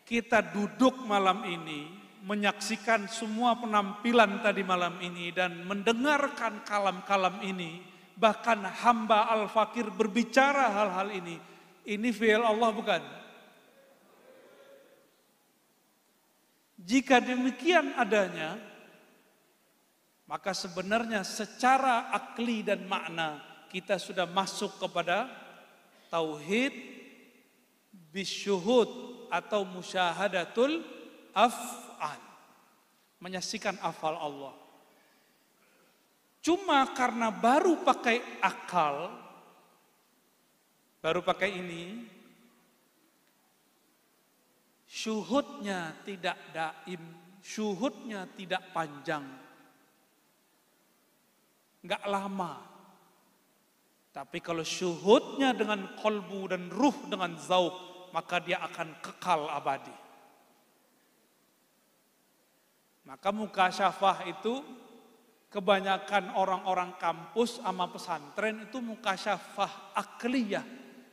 Kita duduk malam ini, menyaksikan semua penampilan tadi malam ini dan mendengarkan kalam-kalam ini. Bahkan hamba Al-Fakir berbicara hal-hal ini. Ini fi'il Allah bukan? Jika demikian adanya, maka sebenarnya secara akli dan makna kita sudah masuk kepada tauhid bisyuhud atau musyahadatul af'al. Menyaksikan afal Allah. Cuma karena baru pakai akal, baru pakai ini, syuhudnya tidak daim, syuhudnya tidak panjang, nggak lama. Tapi kalau syuhudnya dengan kolbu dan ruh dengan zauk, maka dia akan kekal abadi. Maka mukasyafah itu kebanyakan orang-orang kampus sama pesantren itu mukasyafah akliyah,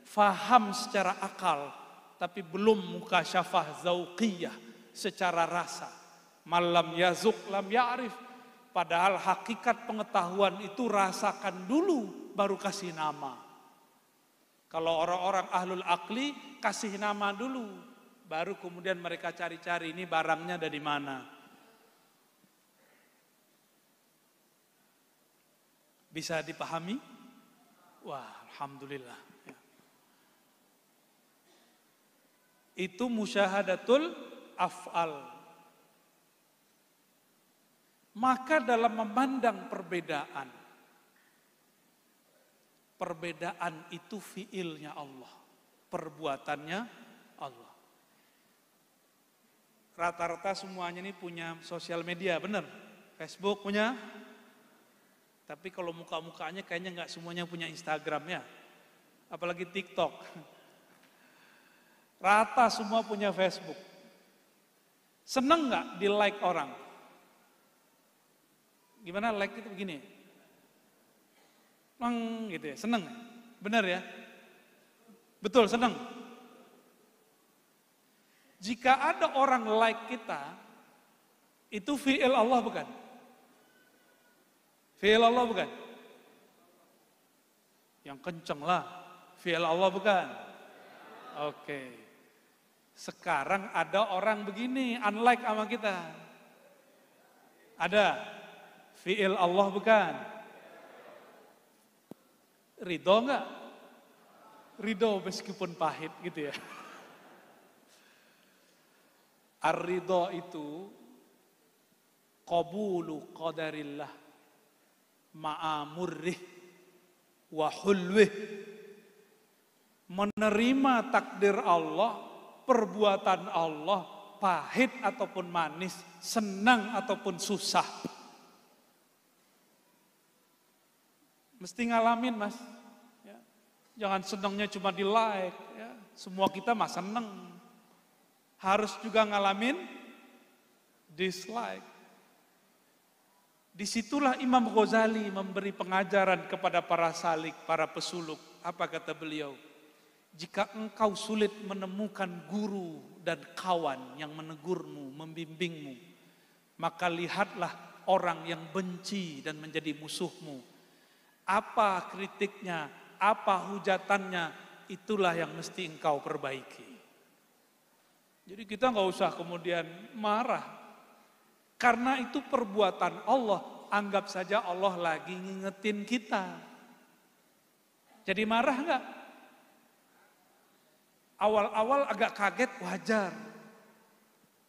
faham secara akal. Tapi belum mukasyafah zauqiyah secara rasa. Malam yazuk lam ya'rif. Padahal hakikat pengetahuan itu rasakan dulu baru kasih nama. Kalau orang-orang ahlul akli kasih nama dulu, baru kemudian mereka cari-cari ini barangnya dari mana. Bisa dipahami? Wah, alhamdulillah. Itu musyahadatul af'al. Maka dalam memandang perbedaan itu fiilnya Allah, perbuatannya Allah. Rata-rata semuanya ini punya sosial media, benar? Facebook punya. Tapi kalau muka-mukanya kayaknya nggak semuanya punya Instagram ya. Apalagi TikTok. Rata semua punya Facebook. Seneng nggak di like orang? Gimana like itu begini? Gitu ya, seneng. Benar ya? Betul, seneng. Jika ada orang like kita, itu fi'il Allah bukan? Fi'il Allah bukan? Yang kenceng lah. Fi'il Allah bukan? Oke. Sekarang ada orang begini, unlike sama kita. Ada. Fi'il Allah bukan? Ridho enggak? Ridho meskipun pahit gitu ya. Ar-ridho itu qabulu qadarillah ma'amurrih wa hulwih. Menerima takdir Allah, perbuatan Allah, pahit ataupun manis, senang ataupun susah. Mesti ngalamin mas, ya. Jangan senangnya cuma di like, ya. Semua kita mah seneng. Harus juga ngalamin dislike. Disitulah Imam Ghazali memberi pengajaran kepada para salik, para pesuluk. Apa kata beliau? Jika engkau sulit menemukan guru dan kawan yang menegurmu, membimbingmu, maka lihatlah orang yang benci dan menjadi musuhmu. Apa kritiknya, apa hujatannya, itulah yang mesti engkau perbaiki. Jadi kita nggak usah kemudian marah. Karena itu perbuatan Allah, anggap saja Allah lagi ngingetin kita. Jadi marah nggak? Awal-awal agak kaget wajar.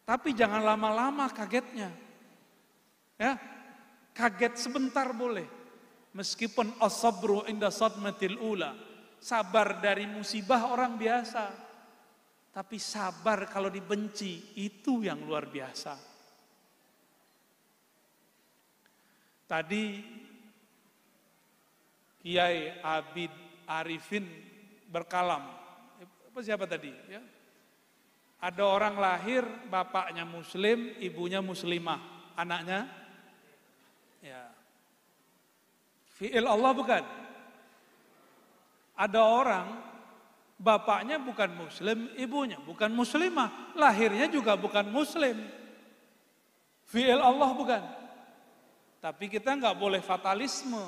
Tapi jangan lama-lama kagetnya. Ya, kaget sebentar boleh. Meskipun as-sabru inda sadmatil ula, sabar dari musibah orang biasa. Tapi sabar kalau dibenci, itu yang luar biasa. Tadi Kiai Abid Arifin berkalam. Siapa tadi? Ya. Ada orang lahir, bapaknya muslim, ibunya muslimah. Anaknya? Ya. Fi'il Allah bukan? Ada orang, bapaknya bukan muslim, ibunya bukan muslimah. Lahirnya juga bukan muslim. Fi'il Allah bukan? Tapi kita nggak boleh fatalisme.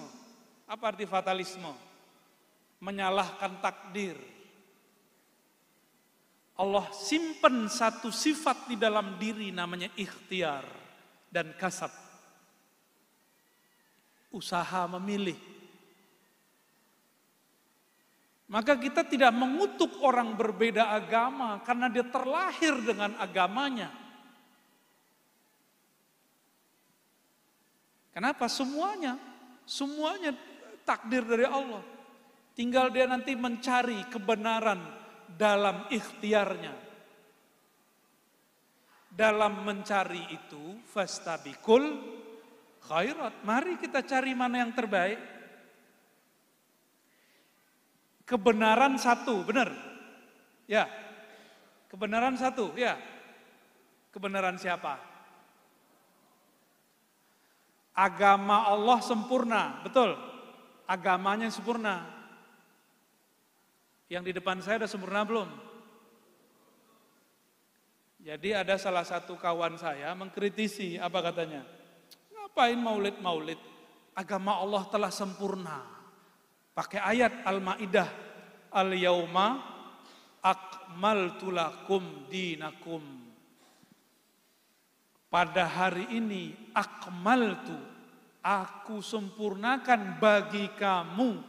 Apa arti fatalisme? Menyalahkan takdir. Allah simpen satu sifat di dalam diri namanya ikhtiar dan kasab. Usaha memilih. Maka kita tidak mengutuk orang berbeda agama karena dia terlahir dengan agamanya. Kenapa? Semuanya takdir dari Allah. Tinggal dia nanti mencari kebenaran dalam ikhtiarnya. Dalam mencari itu, fastabikul khairat. Mari kita cari mana yang terbaik. Kebenaran satu, benar? Ya. Kebenaran satu, ya. Kebenaran siapa? Agama Allah sempurna, betul. Agamanya sempurna. Yang di depan saya sudah sempurna belum? Jadi ada salah satu kawan saya mengkritisi, apa katanya? Ngapain maulid-maulid? Agama Allah telah sempurna. Pakai ayat Al-Maidah, Al-Yauma akmaltu lakum dinakum. Pada hari ini akmaltu, aku sempurnakan bagi kamu,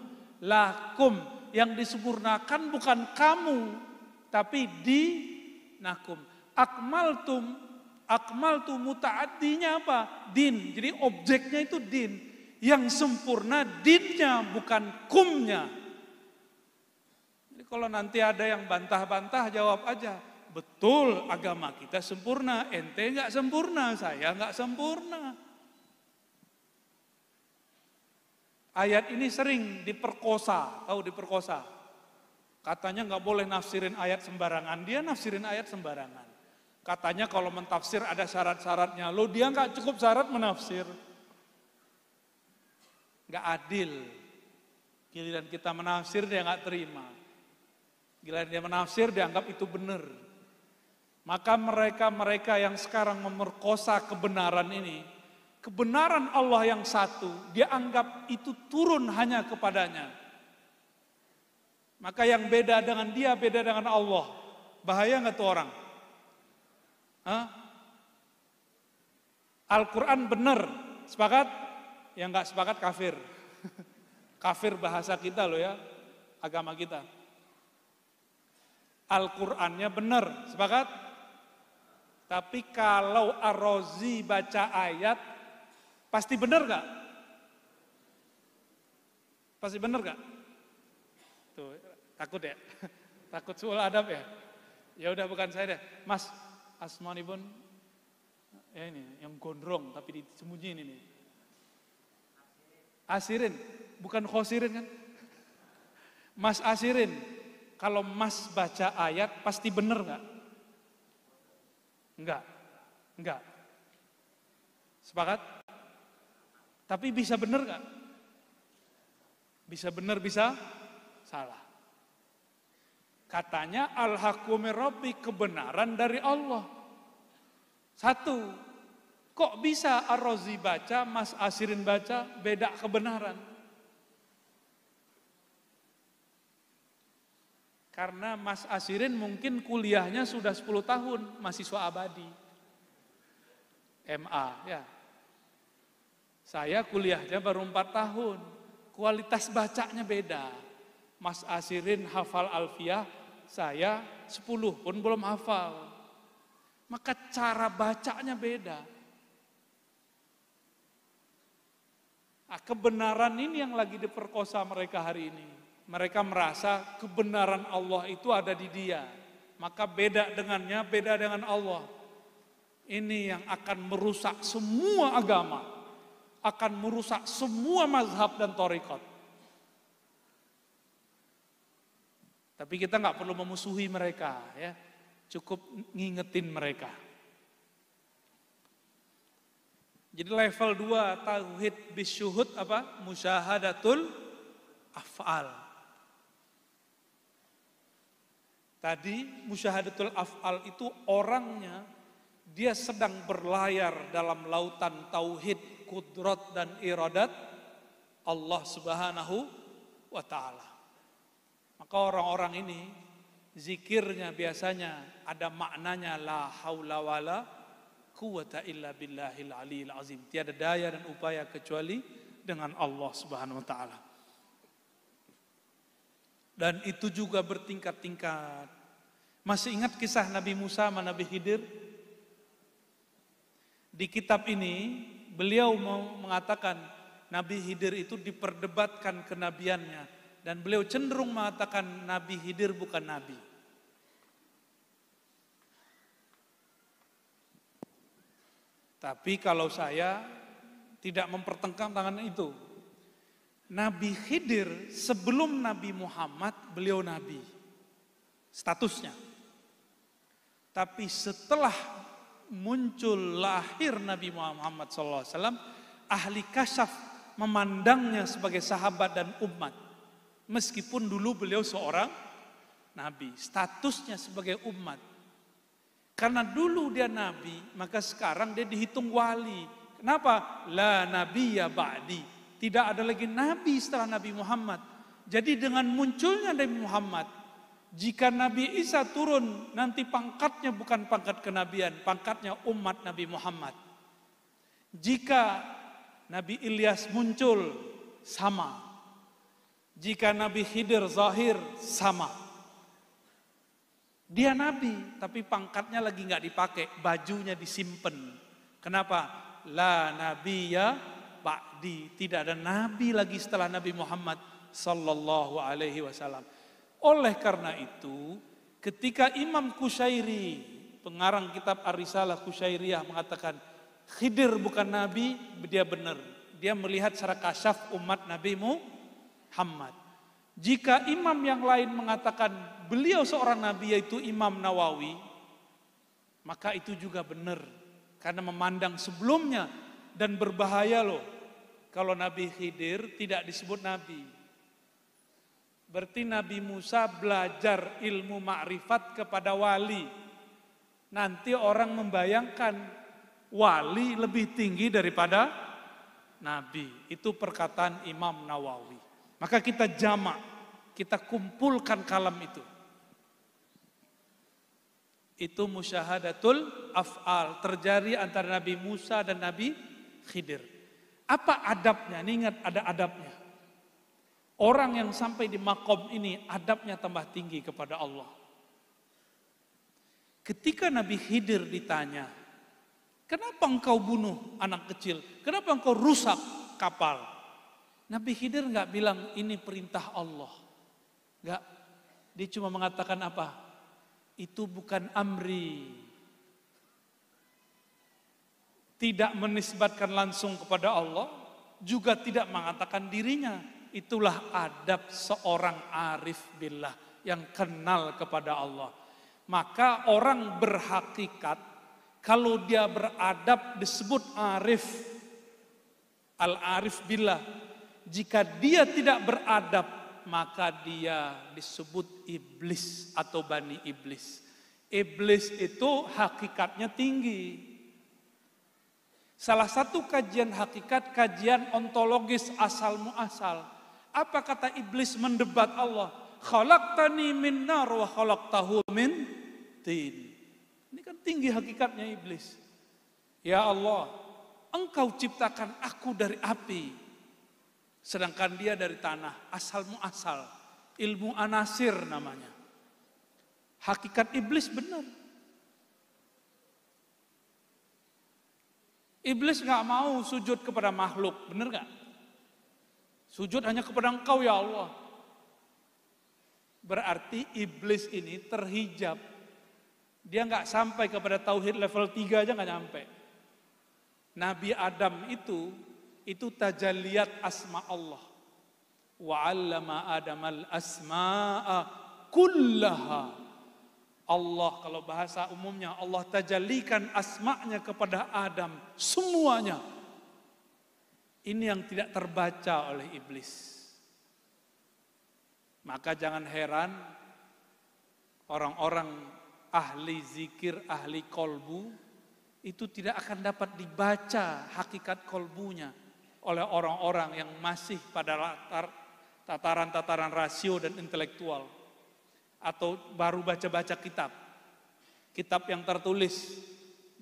lakum, yang disempurnakan bukan kamu, tapi dinakum. Akmaltu muta'addinya apa? Din. Jadi objeknya itu din. Yang sempurna dinnya bukan kumnya. Jadi kalau nanti ada yang bantah-bantah, jawab aja. Betul, agama kita sempurna, ente nggak sempurna, saya nggak sempurna. Ayat ini sering diperkosa, tahu diperkosa. Katanya nggak boleh nafsirin ayat sembarangan, dia nafsirin ayat sembarangan. Katanya kalau mentafsir ada syarat-syaratnya, lo dia nggak cukup syarat menafsir. Nggak adil. Giliran kita menafsir dia nggak terima. Giliran dia menafsir dianggap itu benar. Maka mereka yang sekarang memerkosa kebenaran ini, kebenaran Allah yang satu, dia anggap itu turun hanya kepadanya. Maka yang beda dengan dia, beda dengan Allah. Bahaya nggak tuh orang? Al-Quran benar, sepakat? Yang nggak sepakat kafir. Kafir bahasa kita loh ya, agama kita. Al-Qur'annya benar, sepakat? Tapi kalau Ar-Razi baca ayat, pasti benar gak? Pasti benar gak? Tuh, takut ya? Takut soal adab ya? Ya udah bukan saya deh. Mas, Asmanibun, ya ini, yang gondrong tapi disembunyiin ini. Asirin, bukan khosirin kan? Mas Asirin, kalau Mas baca ayat pasti benar gak? Enggak. Sepakat? Tapi bisa benar gak? Bisa benar, bisa salah. Katanya al-haqqu min rabbik, kebenaran dari Allah. Satu, kok bisa Ar-Razi baca, Mas Asirin baca, beda kebenaran? Karena Mas Asirin mungkin kuliahnya sudah 10 tahun, mahasiswa abadi. MA, ya. Saya kuliahnya baru 4 tahun, kualitas bacanya beda. Mas Asirin hafal alfiyah, saya 10 pun belum hafal. Maka cara bacanya beda. Nah, kebenaran ini yang lagi diperkosa mereka hari ini. Mereka merasa kebenaran Allah itu ada di dia. maka beda dengannya, beda dengan Allah. Ini yang akan merusak semua agama, akan merusak semua mazhab dan thariqat. Tapi kita nggak perlu memusuhi mereka, ya, cukup ngingetin mereka. Jadi level 2 tauhid bisyuhud apa? Musyahadatul af'al. Tadi musyahadatul af'al itu orangnya dia sedang berlayar dalam lautan tauhid, kudrat dan iradat Allah Subhanahu wa taala. Maka orang-orang ini zikirnya biasanya ada maknanya la haula wala quwata illa billahil aliyil azim. Tiada daya dan upaya kecuali dengan Allah Subhanahu wa taala. Dan itu juga bertingkat-tingkat. Masih ingat kisah Nabi Musa sama Nabi Khidir? Di kitab ini beliau mengatakan Nabi Khidir itu diperdebatkan kenabiannya, dan beliau cenderung mengatakan Nabi Khidir bukan nabi. Tapi kalau saya tidak mempertentangkan itu, Nabi Khidir sebelum Nabi Muhammad beliau nabi statusnya. Tapi setelah muncul lahir Nabi Muhammad SAW, ahli kasyaf memandangnya sebagai sahabat dan umat. Meskipun dulu beliau seorang nabi, statusnya sebagai umat. Karena dulu dia nabi, maka sekarang dia dihitung wali. Kenapa? La nabiyya ba'di. Tidak ada lagi nabi setelah Nabi Muhammad. Jadi dengan munculnya Nabi Muhammad, jika Nabi Isa turun, nanti pangkatnya bukan pangkat kenabian, pangkatnya umat Nabi Muhammad. Jika Nabi Ilyas muncul, sama. Jika Nabi Khidir zahir, sama. Dia nabi, tapi pangkatnya lagi nggak dipakai, bajunya disimpan. Kenapa? La nabiyya ba'di. Tidak ada nabi lagi setelah Nabi Muhammad sallallahu alaihi wasallam. Oleh karena itu, ketika Imam Qushairi, pengarang kitab Ar-Risalah Qushairiyah mengatakan Khidir bukan nabi, dia benar. Dia melihat secara kasyaf umat Nabi Muhammad. Jika imam yang lain mengatakan beliau seorang nabi, yaitu Imam Nawawi, maka itu juga benar. Karena memandang sebelumnya, dan berbahaya loh kalau Nabi Khidir tidak disebut nabi. Berarti Nabi Musa belajar ilmu ma'rifat kepada wali. Nanti orang membayangkan wali lebih tinggi daripada nabi. Itu perkataan Imam Nawawi. Maka kita jamak, kita kumpulkan kalam itu. Itu musyahadatul af'al, terjadi antara Nabi Musa dan Nabi Khidir. Apa adabnya? Ini ingat ada adabnya. Orang yang sampai di makom ini adabnya tambah tinggi kepada Allah. Ketika Nabi Khidir ditanya, kenapa engkau bunuh anak kecil? Kenapa engkau rusak kapal? Nabi Khidir nggak bilang ini perintah Allah. Nggak. Dia cuma mengatakan apa? Itu bukan amri. Tidak menisbatkan langsung kepada Allah, juga tidak mengatakan dirinya. Itulah adab seorang arif billah yang kenal kepada Allah. Maka orang berhakikat, kalau dia beradab disebut arif, al-arif billah. Jika dia tidak beradab, maka dia disebut iblis atau bani iblis. Iblis itu hakikatnya tinggi. Salah satu kajian hakikat, kajian ontologis asal muasal. Apa kata iblis mendebat Allah? Khalaqtani min nar wa khalaqtahu min tin. Ini kan tinggi hakikatnya iblis. Ya Allah, engkau ciptakan aku dari api, sedangkan dia dari tanah, asal muasal. Ilmu anasir namanya. Hakikat iblis benar. Iblis gak mau sujud kepada makhluk, benar gak? Sujud hanya kepada engkau ya Allah. Berarti iblis ini terhijab Dia nggak sampai kepada tauhid level 3 aja nggak nyampe. Nabi Adam itu tajalliyat asma Allah. Wa 'allama Adamal asma'a kullaha. Allah kalau bahasa umumnya Allah tajallikan asma'nya kepada Adam semuanya. Ini yang tidak terbaca oleh iblis. Maka jangan heran orang-orang ahli zikir, ahli kolbu itu tidak akan dapat dibaca hakikat kolbunya oleh orang-orang yang masih pada tataran-tataran rasio dan intelektual atau baru baca-baca kitab yang tertulis,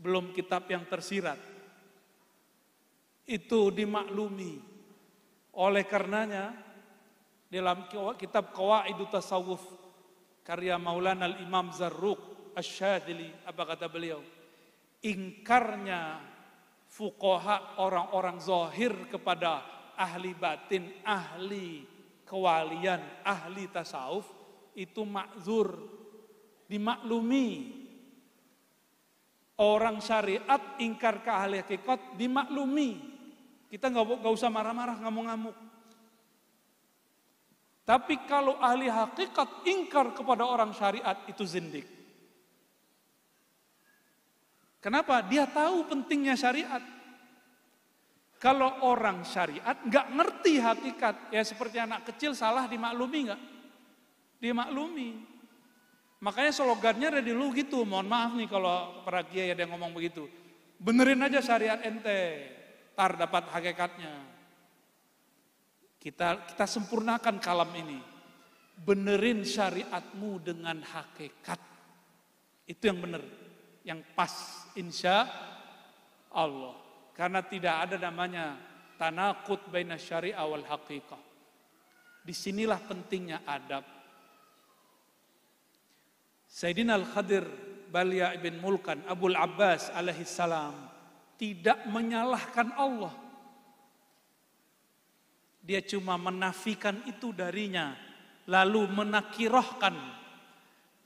belum kitab yang tersirat. Itu dimaklumi. Oleh karenanya dalam kitab Qawaidut Tasawuf karya Maulana Al-Imam Zarruq Asy-Syadzili, apa kata beliau? Ingkarnya fuqaha orang-orang zahir kepada ahli batin, ahli kewalian, ahli tasawuf itu makzur, dimaklumi. Orang syariat ingkar ke ahli hakikat dimaklumi. Kita nggak usah marah-marah, ngamuk-ngamuk. Tapi kalau ahli hakikat ingkar kepada orang syariat itu zindik. Kenapa? Dia tahu pentingnya syariat. Kalau orang syariat nggak ngerti hakikat, ya seperti anak kecil salah dimaklumi nggak? Dimaklumi. Makanya slogannya dari dulu gitu. Mohon maaf nih kalau para kiai ada yang ngomong begitu. Benerin aja syariat ente, tar dapat hakikatnya. Kita sempurnakan kalam ini. Benerin syariatmu dengan hakikat. Itu yang benar, yang pas, insya Allah. Karena tidak ada namanya tanaqud baina syariah wal haqiqah. Disinilah pentingnya adab. Sayyidina Al-Khadir Balya ibn Mulkan Abul Abbas alaihi salam tidak menyalahkan Allah. Dia cuma menafikan itu darinya, lalu menakirahkan,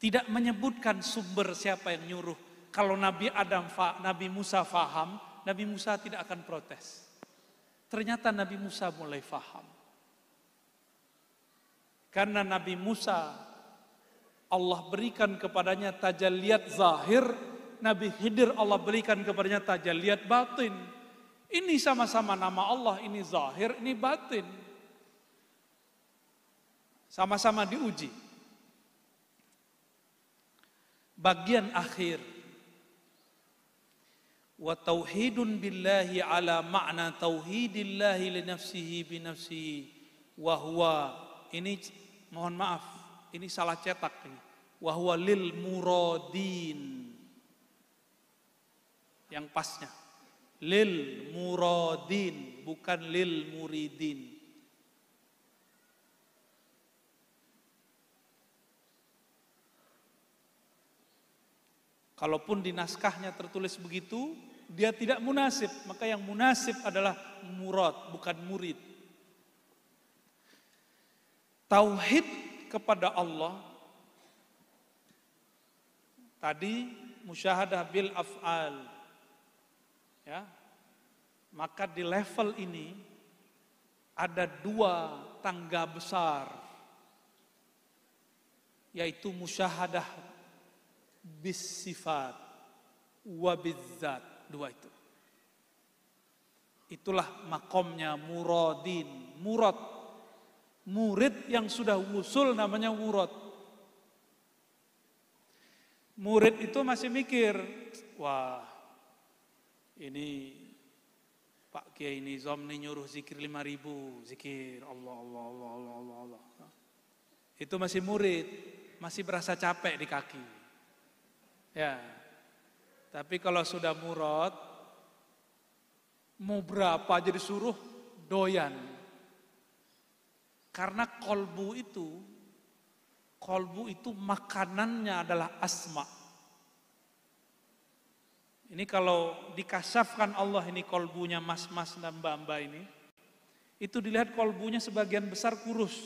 tidak menyebutkan sumber siapa yang nyuruh. Kalau Nabi Musa faham, Nabi Musa tidak akan protes. Ternyata Nabi Musa mulai faham. Karena Nabi Musa Allah berikan kepadanya tajalliyat zahir, Nabi Khidir Allah berikan kepadanya tajalliyat batin. Ini sama-sama nama Allah, ini zahir, ini batin. Sama-sama diuji. Bagian akhir. Wa tauhidun billahi ala ma'na tauhidillahi li nafsihi bi nafsihi wa huwa, ini mohon maaf, ini salah cetak ini. Wa huwa lil muradin. Yang pasnya lil muradin, bukan lil muridin. Kalaupun di naskahnya tertulis begitu, dia tidak munasib. Maka yang munasib adalah murad, bukan murid. Tauhid kepada Allah tadi musyahadah bil af'al. Ya, maka di level ini ada dua tangga besar, yaitu musyahadah bis sifat wa bizzat, dua itu. Itulah makomnya muradin, murad. Murid yang sudah wusul namanya murad. Murid itu masih mikir, wah, ini Pak Kiai Nizam nih nyuruh zikir 5.000, zikir Allah, Allah, Allah, Allah, Allah, Allah. Itu masih murid, masih berasa capek di kaki. Ya, tapi kalau sudah murad, mau berapa aja disuruh doyan. Karena kolbu itu makanannya adalah asma. Ini kalau dikasyafkan Allah ini kolbunya mas-mas dan mbak-mbak ini, itu dilihat kolbunya sebagian besar kurus.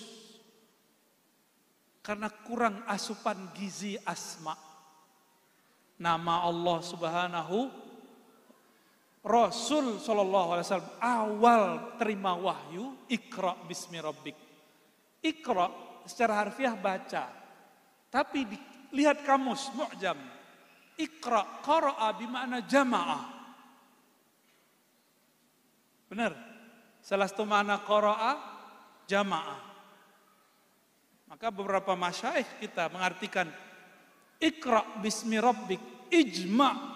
Karena kurang asupan gizi asma. nama Allah Subhanahu. Rasul sallallahu alaihi wasallam awal terima wahyu, Iqra bismi rabbik. Iqra secara harfiah baca. Tapi lihat kamus mu'jam. Iqra qara'a bermakna jama'ah. Benar? Salah satu makna qara'a jama'ah. Maka beberapa masyayikh kita mengartikan Iqra bismi rabbik, ijma',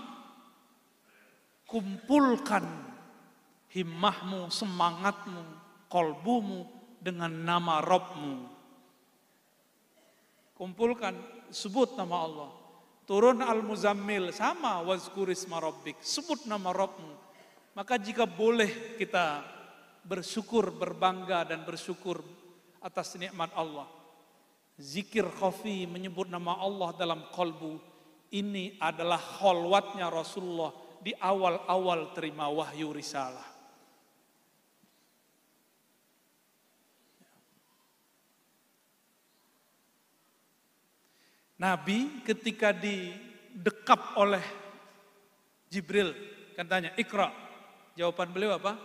kumpulkan himmahmu, semangatmu, kolbumu dengan nama Rabbmu. Kumpulkan, sebut nama Allah. Turun Al-Muzammil, sama wazkurisma rabbik, sebut nama Rabbmu. Maka jika boleh kita bersyukur, berbangga dan bersyukur atas nikmat Allah. Zikir khafi, menyebut nama Allah dalam kolbu, ini adalah kholwatnya Rasulullah di awal-awal terima wahyu risalah. Nabi ketika didekap oleh Jibril, kan tanya, Iqra. Jawaban beliau apa?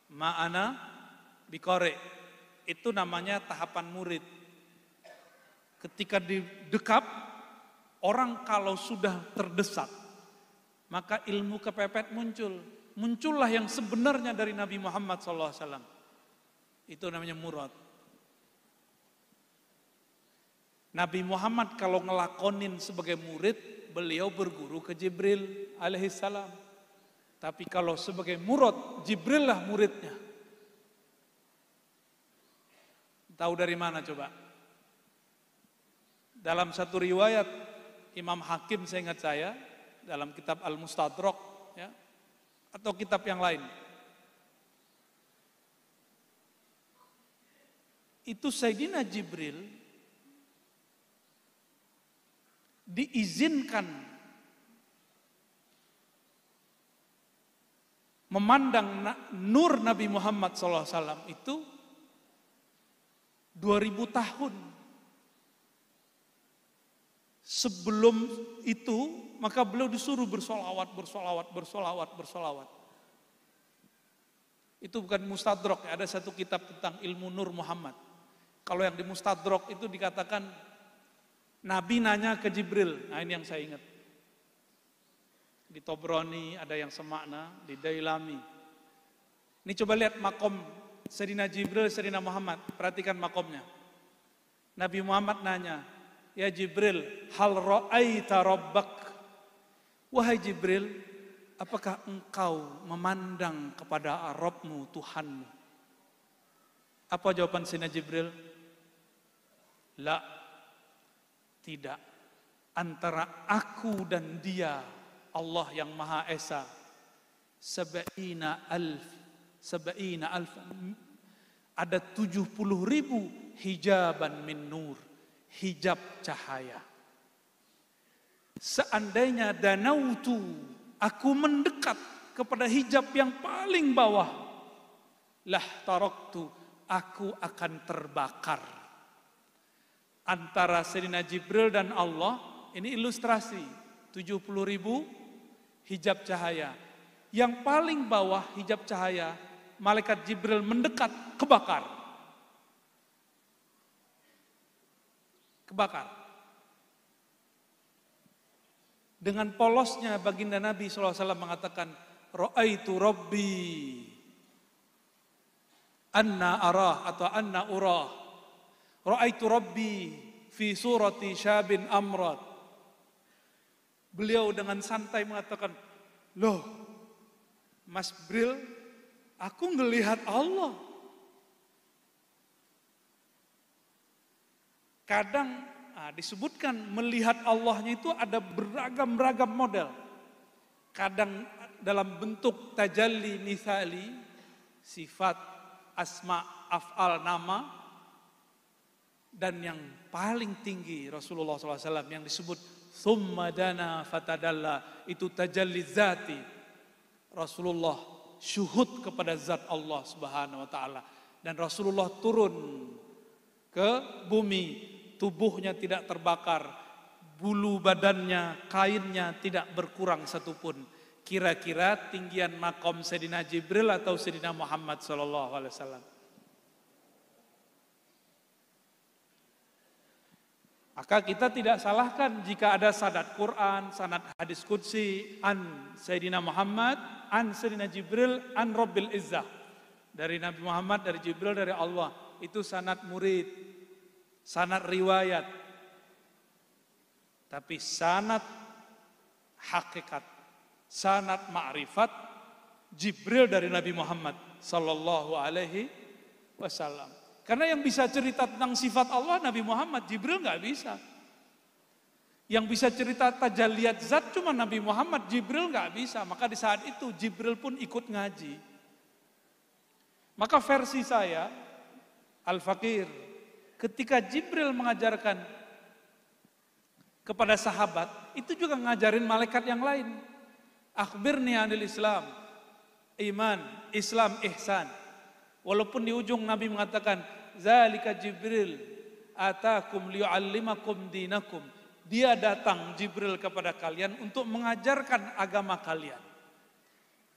Ma'ana biqari. Itu namanya tahapan murid. Ketika didekap, orang kalau sudah terdesak, maka ilmu kepepet muncul. Muncullah yang sebenarnya dari Nabi Muhammad SAW. Itu namanya murad. Nabi Muhammad kalau ngelakonin sebagai murid, beliau berguru ke Jibril alaihissalam. Tapi kalau sebagai murad, Jibril lah muridnya. Tahu dari mana coba? Dalam satu riwayat Imam Hakim, saya ingat saya, dalam kitab Al-Mustadrak, ya, atau kitab yang lain. Itu Sayyidina Jibril diizinkan memandang nur Nabi Muhammad SAW itu 2000 tahun. Sebelum itu, maka beliau disuruh bersolawat. Itu bukan mustadrak, ada satu kitab tentang ilmu Nur Muhammad. Kalau yang di mustadrak itu dikatakan Nabi nanya ke Jibril. Nah ini yang saya ingat. Di Tobroni ada yang semakna, di Dailami. Ini coba lihat makom Sayyidina Jibril, Sayyidina Muhammad. Perhatikan makomnya. Nabi Muhammad nanya, ya Jibril, hal ra'aita rabbak? Wahai Jibril, apakah engkau memandang kepada Rabbmu, Tuhanmu? Apa jawaban Sayyidina Jibril? La, tidak. Antara aku dan dia, Allah yang Maha Esa, sab'ina alf, ada 70.000 hijaban min nur, hijab cahaya. Seandainya danautu, aku mendekat kepada hijab yang paling bawah, lah taraktu, aku akan terbakar. Antara Sayyidina Jibril dan Allah, ini ilustrasi, 70.000 hijab cahaya. Yang paling bawah hijab cahaya, malaikat Jibril mendekat, kebakar. Kebakar. Dengan polosnya baginda Nabi SAW mengatakan, Ra'aitu Rabbi anna arah atau anna urah. Ra'aitu Rabbi fi surati syabin amrat. Beliau dengan santai mengatakan, loh Mas Bril, aku ngelihat Allah. Kadang disebutkan melihat Allahnya itu ada beragam-ragam model. Kadang dalam bentuk tajalli misali, sifat, asma, af'al, nama. Dan yang paling tinggi Rasulullah SAW yang disebut thumma dana fatadalla, itu tajalli zati. Rasulullah syuhud kepada zat Allah Subhanahu wa taala, dan Rasulullah turun ke bumi, tubuhnya tidak terbakar, bulu badannya, kainnya tidak berkurang satupun. Kira-kira tinggian makom Sayyidina Jibril atau Sayyidina Muhammad SAW. Maka kita tidak salahkan jika ada sanad Quran, sanad hadis qudsi, an Sayyidina Muhammad, an Sayyidina Jibril, an Rabbil Izzah. Dari Nabi Muhammad, dari Jibril, dari Allah. Itu sanad murid, sanad riwayat. Tapi sanad hakikat, sanad ma'rifat, Jibril dari Nabi Muhammad sallallahu alaihi wasallam. Karena yang bisa cerita tentang sifat Allah Nabi Muhammad, Jibril nggak bisa. Yang bisa cerita tajalliyat zat cuma Nabi Muhammad, Jibril nggak bisa. Maka di saat itu Jibril pun ikut ngaji. Maka versi saya, Al-Fakir, ketika Jibril mengajarkan kepada sahabat, itu juga ngajarin malaikat yang lain. Akhbirni anil Islam, iman, Islam, ihsan. Walaupun di ujung Nabi mengatakan, Zalika Jibril atakum liyu'allimakum dinakum. Dia datang Jibril kepada kalian untuk mengajarkan agama kalian.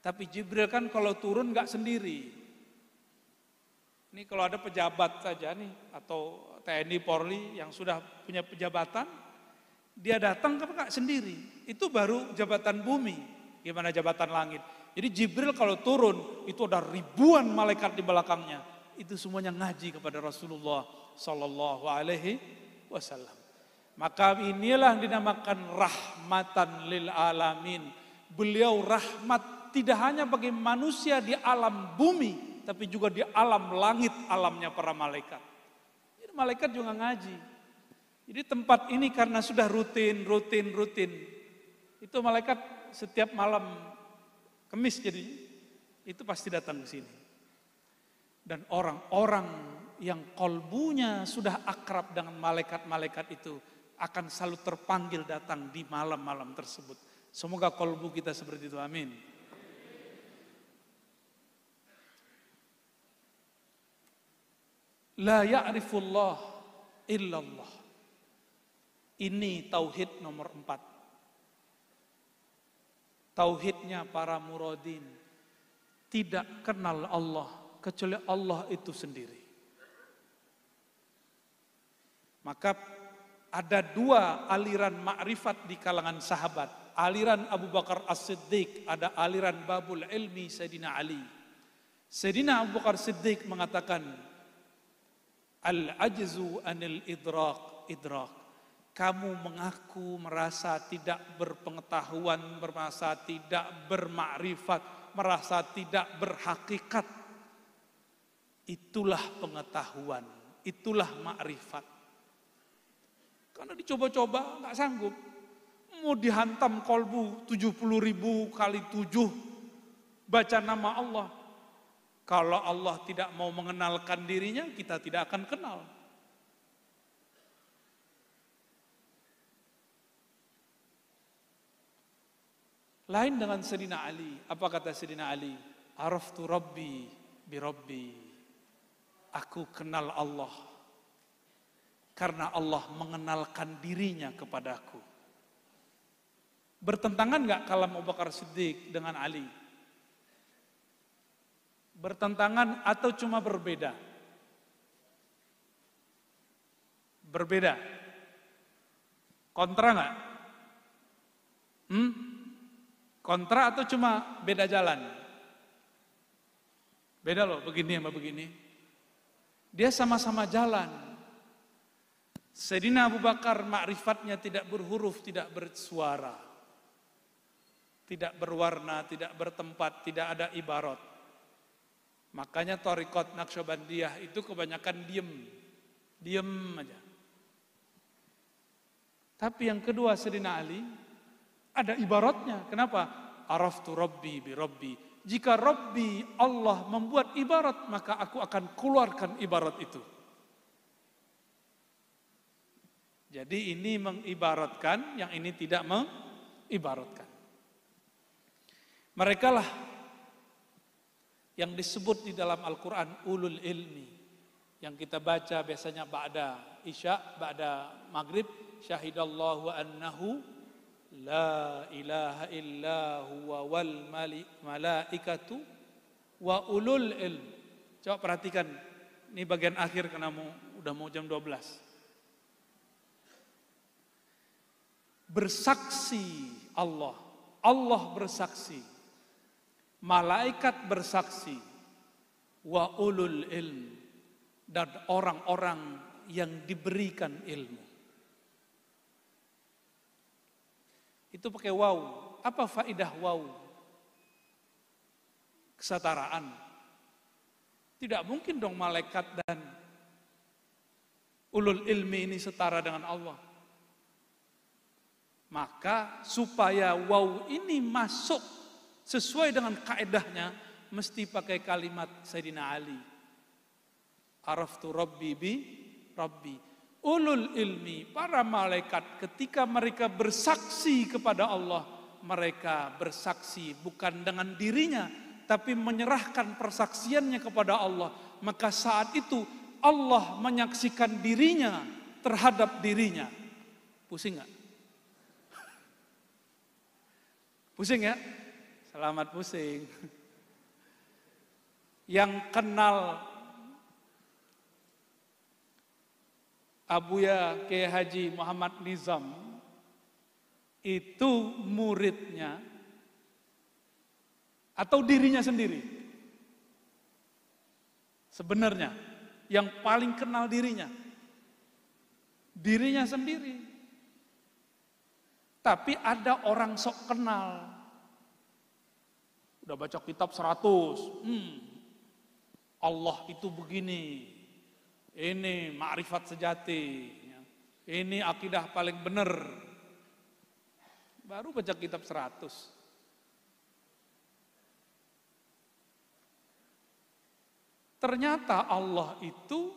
Tapi Jibril kan kalau turun gak sendiri. Ini kalau ada pejabat saja nih, atau TNI Polri yang sudah punya pejabatan, dia datang gak sendiri. Itu baru jabatan bumi, gimana jabatan langit. Jadi Jibril kalau turun itu ada ribuan malaikat di belakangnya. Itu semuanya ngaji kepada Rasulullah sallallahu alaihi wasallam. Maka inilah dinamakan rahmatan lil alamin. Beliau rahmat tidak hanya bagi manusia di alam bumi, tapi juga di alam langit, alamnya para malaikat. Jadi malaikat juga ngaji. Jadi tempat ini karena sudah rutin. Itu malaikat setiap malam Kemis jadi itu pasti datang ke sini. Dan orang-orang yang kolbunya sudah akrab dengan malaikat-malaikat itu akan selalu terpanggil datang di malam-malam tersebut. Semoga kolbu kita seperti itu, amin. La ya'rifullah illallah. Ini tauhid nomor 4. Tauhidnya para muradin, tidak kenal Allah kecuali Allah itu sendiri. Maka ada 2 aliran ma'rifat di kalangan sahabat. Aliran Abu Bakar As-Siddiq, ada aliran Babul Ilmi Sayyidina Ali. Sayyidina Abu Bakar Siddiq mengatakan, Al-ajzu anil idrak. Kamu mengaku merasa tidak berpengetahuan, merasa tidak bermakrifat, merasa tidak berhakikat. Itulah pengetahuan, itulah makrifat. Karena dicoba-coba nggak sanggup. Mau dihantam kolbu 70.000 kali 7 baca nama Allah. Kalau Allah tidak mau mengenalkan dirinya, kita tidak akan kenal. Lain dengan Sayyidina Ali. Apa kata Sayyidina Ali? Araftu Rabbi bi Rabbi. Aku kenal Allah karena Allah mengenalkan dirinya kepadaku. Bertentangan enggak kalam Abu Bakar Siddiq dengan Ali? Bertentangan atau cuma berbeda? Berbeda. Kontra enggak? Kontra atau cuma beda jalan? Beda loh, begini sama begini. Dia sama-sama jalan. Sayyidina Abu Bakar makrifatnya tidak berhuruf, tidak bersuara. Tidak berwarna, tidak bertempat, tidak ada ibarat. Makanya Thariqat Naqsyabandiyah itu kebanyakan diem aja. Tapi yang kedua Sayyidina Ali ada ibaratnya. Kenapa? Araftu Rabbi bi Rabbi. Jika Rabbi Allah membuat ibarat, maka aku akan keluarkan ibarat itu. Jadi ini mengibaratkan, yang ini tidak mengibaratkan. Mereka lah yang disebut di dalam Al-Quran ulul ilmi. Yang kita baca biasanya ba'da isya, ba'da maghrib. syahidallahu annahu la ilaha illa huwa wal malaikatu wa ulul ilm. Coba perhatikan, ini bagian akhir karena udah mau jam 12. Bersaksi Allah, Allah bersaksi, malaikat bersaksi, wa ulul ilm, dan orang-orang yang diberikan ilmu. Itu pakai waw. Apa faidah waw? Kesetaraan. Tidak mungkin dong malaikat dan ulul ilmi ini setara dengan Allah. Maka supaya waw ini masuk sesuai dengan kaedahnya, mesti pakai kalimat Sayyidina Ali. Araftu Rabbi bi Rabbi. Ulul ilmi, para malaikat ketika mereka bersaksi kepada Allah, mereka bersaksi bukan dengan dirinya, tapi menyerahkan persaksiannya kepada Allah. Maka saat itu Allah menyaksikan dirinya terhadap dirinya. Pusing gak? Pusing ya? Selamat pusing. Yang kenal Abuya Kiai Haji Muhammad Nizam itu muridnya atau dirinya sendiri? Sebenarnya yang paling kenal dirinya sendiri. Tapi ada orang sok kenal. Udah baca kitab 100. Allah itu begini. Ini ma'rifat sejati. Ini akidah paling benar. Baru baca kitab 100. Ternyata Allah itu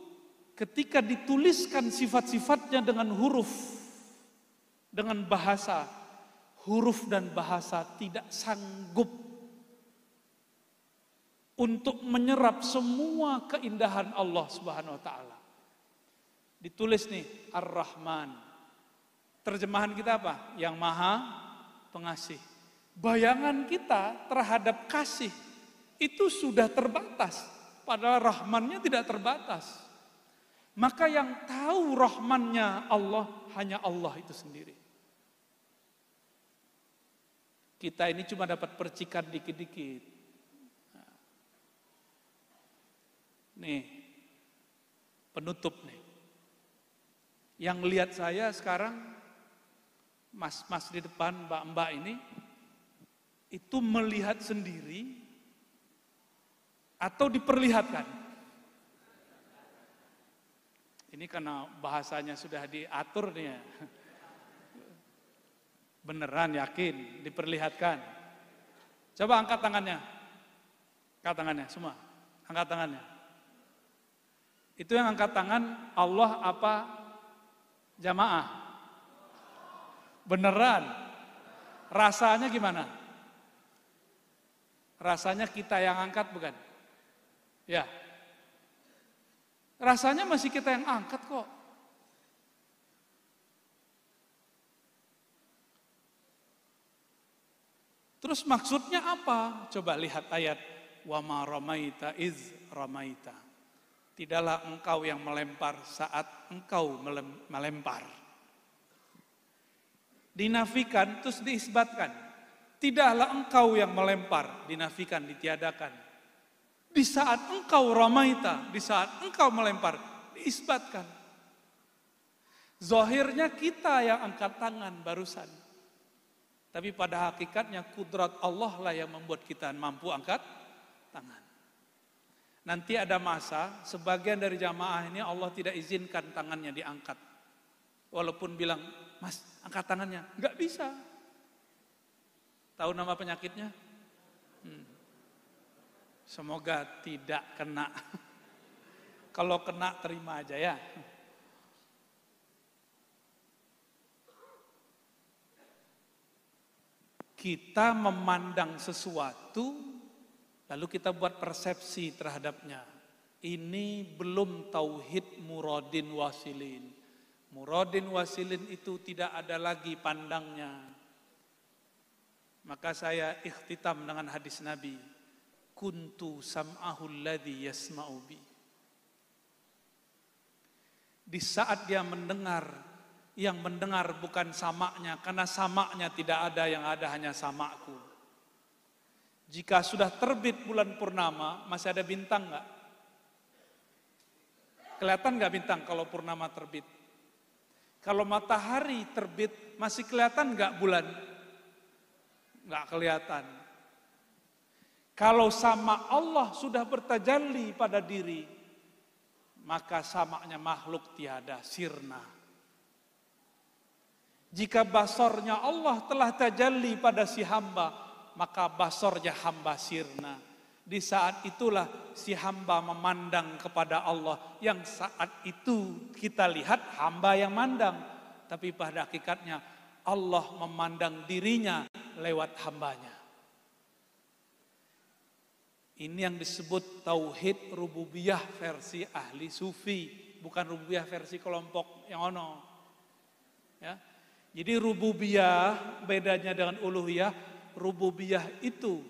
ketika dituliskan sifat-sifatnya dengan huruf, dengan bahasa, huruf dan bahasa tidak sanggup untuk menyerap semua keindahan Allah Subhanahu wa taala. Ditulis nih Ar-Rahman. Terjemahan kita apa? Yang Maha Pengasih. Bayangan kita terhadap kasih itu sudah terbatas, padahal Rahmannya tidak terbatas. Maka yang tahu Rahmannya Allah hanya Allah itu sendiri. Kita ini cuma dapat percikan dikit-dikit. Nih, penutup nih. Yang lihat saya sekarang, mas-mas di depan, mbak-mbak ini, itu melihat sendiri atau diperlihatkan? Ini karena bahasanya sudah diatur nih ya. Beneran yakin diperlihatkan? Coba angkat tangannya. Angkat tangannya semua. Angkat tangannya. Itu yang angkat tangan Allah apa jamaah? Beneran? Rasanya gimana? Rasanya kita yang angkat bukan? Ya. Rasanya masih kita yang angkat kok. Terus maksudnya apa? Coba lihat ayat. Wa ma ramaita iz ramaita. Tidaklah engkau yang melempar saat engkau melempar. Dinafikan terus diisbatkan. Tidaklah engkau yang melempar, dinafikan, ditiadakan. Di saat engkau ramaita, di saat engkau melempar, diisbatkan. Zahirnya kita yang angkat tangan barusan. Tapi pada hakikatnya kudrat Allah lah yang membuat kita mampu angkat tangan. Nanti ada masa sebagian dari jamaah ini Allah tidak izinkan tangannya diangkat. Walaupun bilang, mas angkat tangannya, nggak bisa. Tahu nama penyakitnya? Semoga tidak kena. Kalau kena terima aja ya. Kita memandang sesuatu, lalu kita buat persepsi terhadapnya. Ini belum tauhid muradin wasilin. Muradin wasilin itu tidak ada lagi pandangnya. Maka saya ikhtitam dengan hadis Nabi, kuntu sam'ahu alladhi yasma'u bi. Di saat dia mendengar, yang mendengar bukan samaknya, karena samaknya tidak ada, yang ada hanya samakku. Jika sudah terbit bulan purnama, masih ada bintang enggak? Kelihatan enggak bintang kalau purnama terbit? Kalau matahari terbit, masih kelihatan enggak bulan? Enggak kelihatan. Kalau sama Allah sudah bertajalli pada diri, maka samaknya makhluk tiada, sirna. Jika basornya Allah telah tajalli pada si hamba, maka basornya hamba sirna. Di saat itulah si hamba memandang kepada Allah, yang saat itu kita lihat hamba yang mandang, tapi pada hakikatnya Allah memandang dirinya lewat hambanya. Ini yang disebut tauhid rububiyah versi ahli sufi, bukan rububiyah versi kelompok yang ono. Ya. Jadi rububiyah bedanya dengan uluhiyah. Rububiyah itu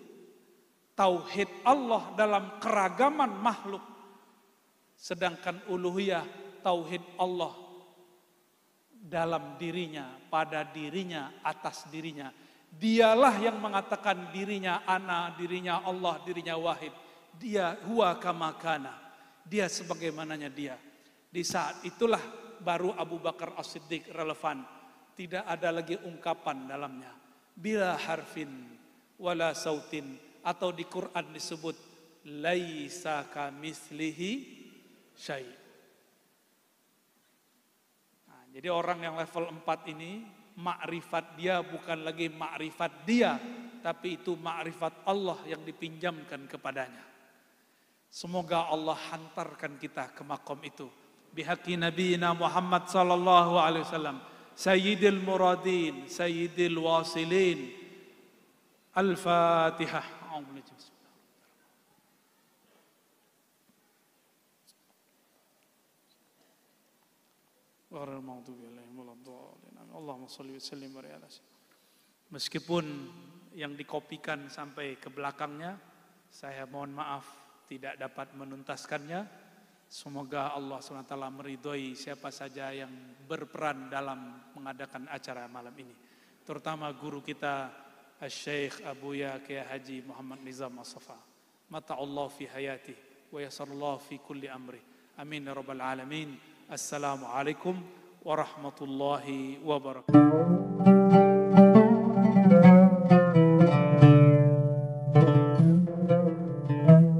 tauhid Allah dalam keragaman makhluk. Sedangkan uluhiyah tauhid Allah dalam dirinya, pada dirinya, atas dirinya. Dialah yang mengatakan dirinya ana, dirinya Allah, dirinya wahid. Dia huwa kama kana. Dia sebagaimananya dia. Di saat itulah baru Abu Bakar As-Siddiq relevan. Tidak ada lagi ungkapan dalamnya. Bila harfin wala sautin, atau di Quran disebut laisa kamitslihi syai'. Nah, jadi orang yang level 4 ini, makrifat dia bukan lagi makrifat dia, tapi itu makrifat Allah yang dipinjamkan kepadanya. Semoga Allah hantarkan kita ke makom itu. Bihaqi nabiyina Muhammad sallallahu alaihi wasallam, sayyidil muradin, sayyidil wasilin. Al-Fatihah. Meskipun yang dikopikan sampai ke belakangnya, saya mohon maaf tidak dapat menuntaskannya. Semoga Allah SWT meridhoi siapa saja yang berperan dalam mengadakan acara malam ini. Terutama guru kita Al-Syeikh Abuya Kiai Haji Muhammad Nizam As-Safa. Mata'allah fi hayatih wa yasarallah fi kulli amri. Amin ya rabbal alamin. Assalamualaikum warahmatullahi wabarakatuh.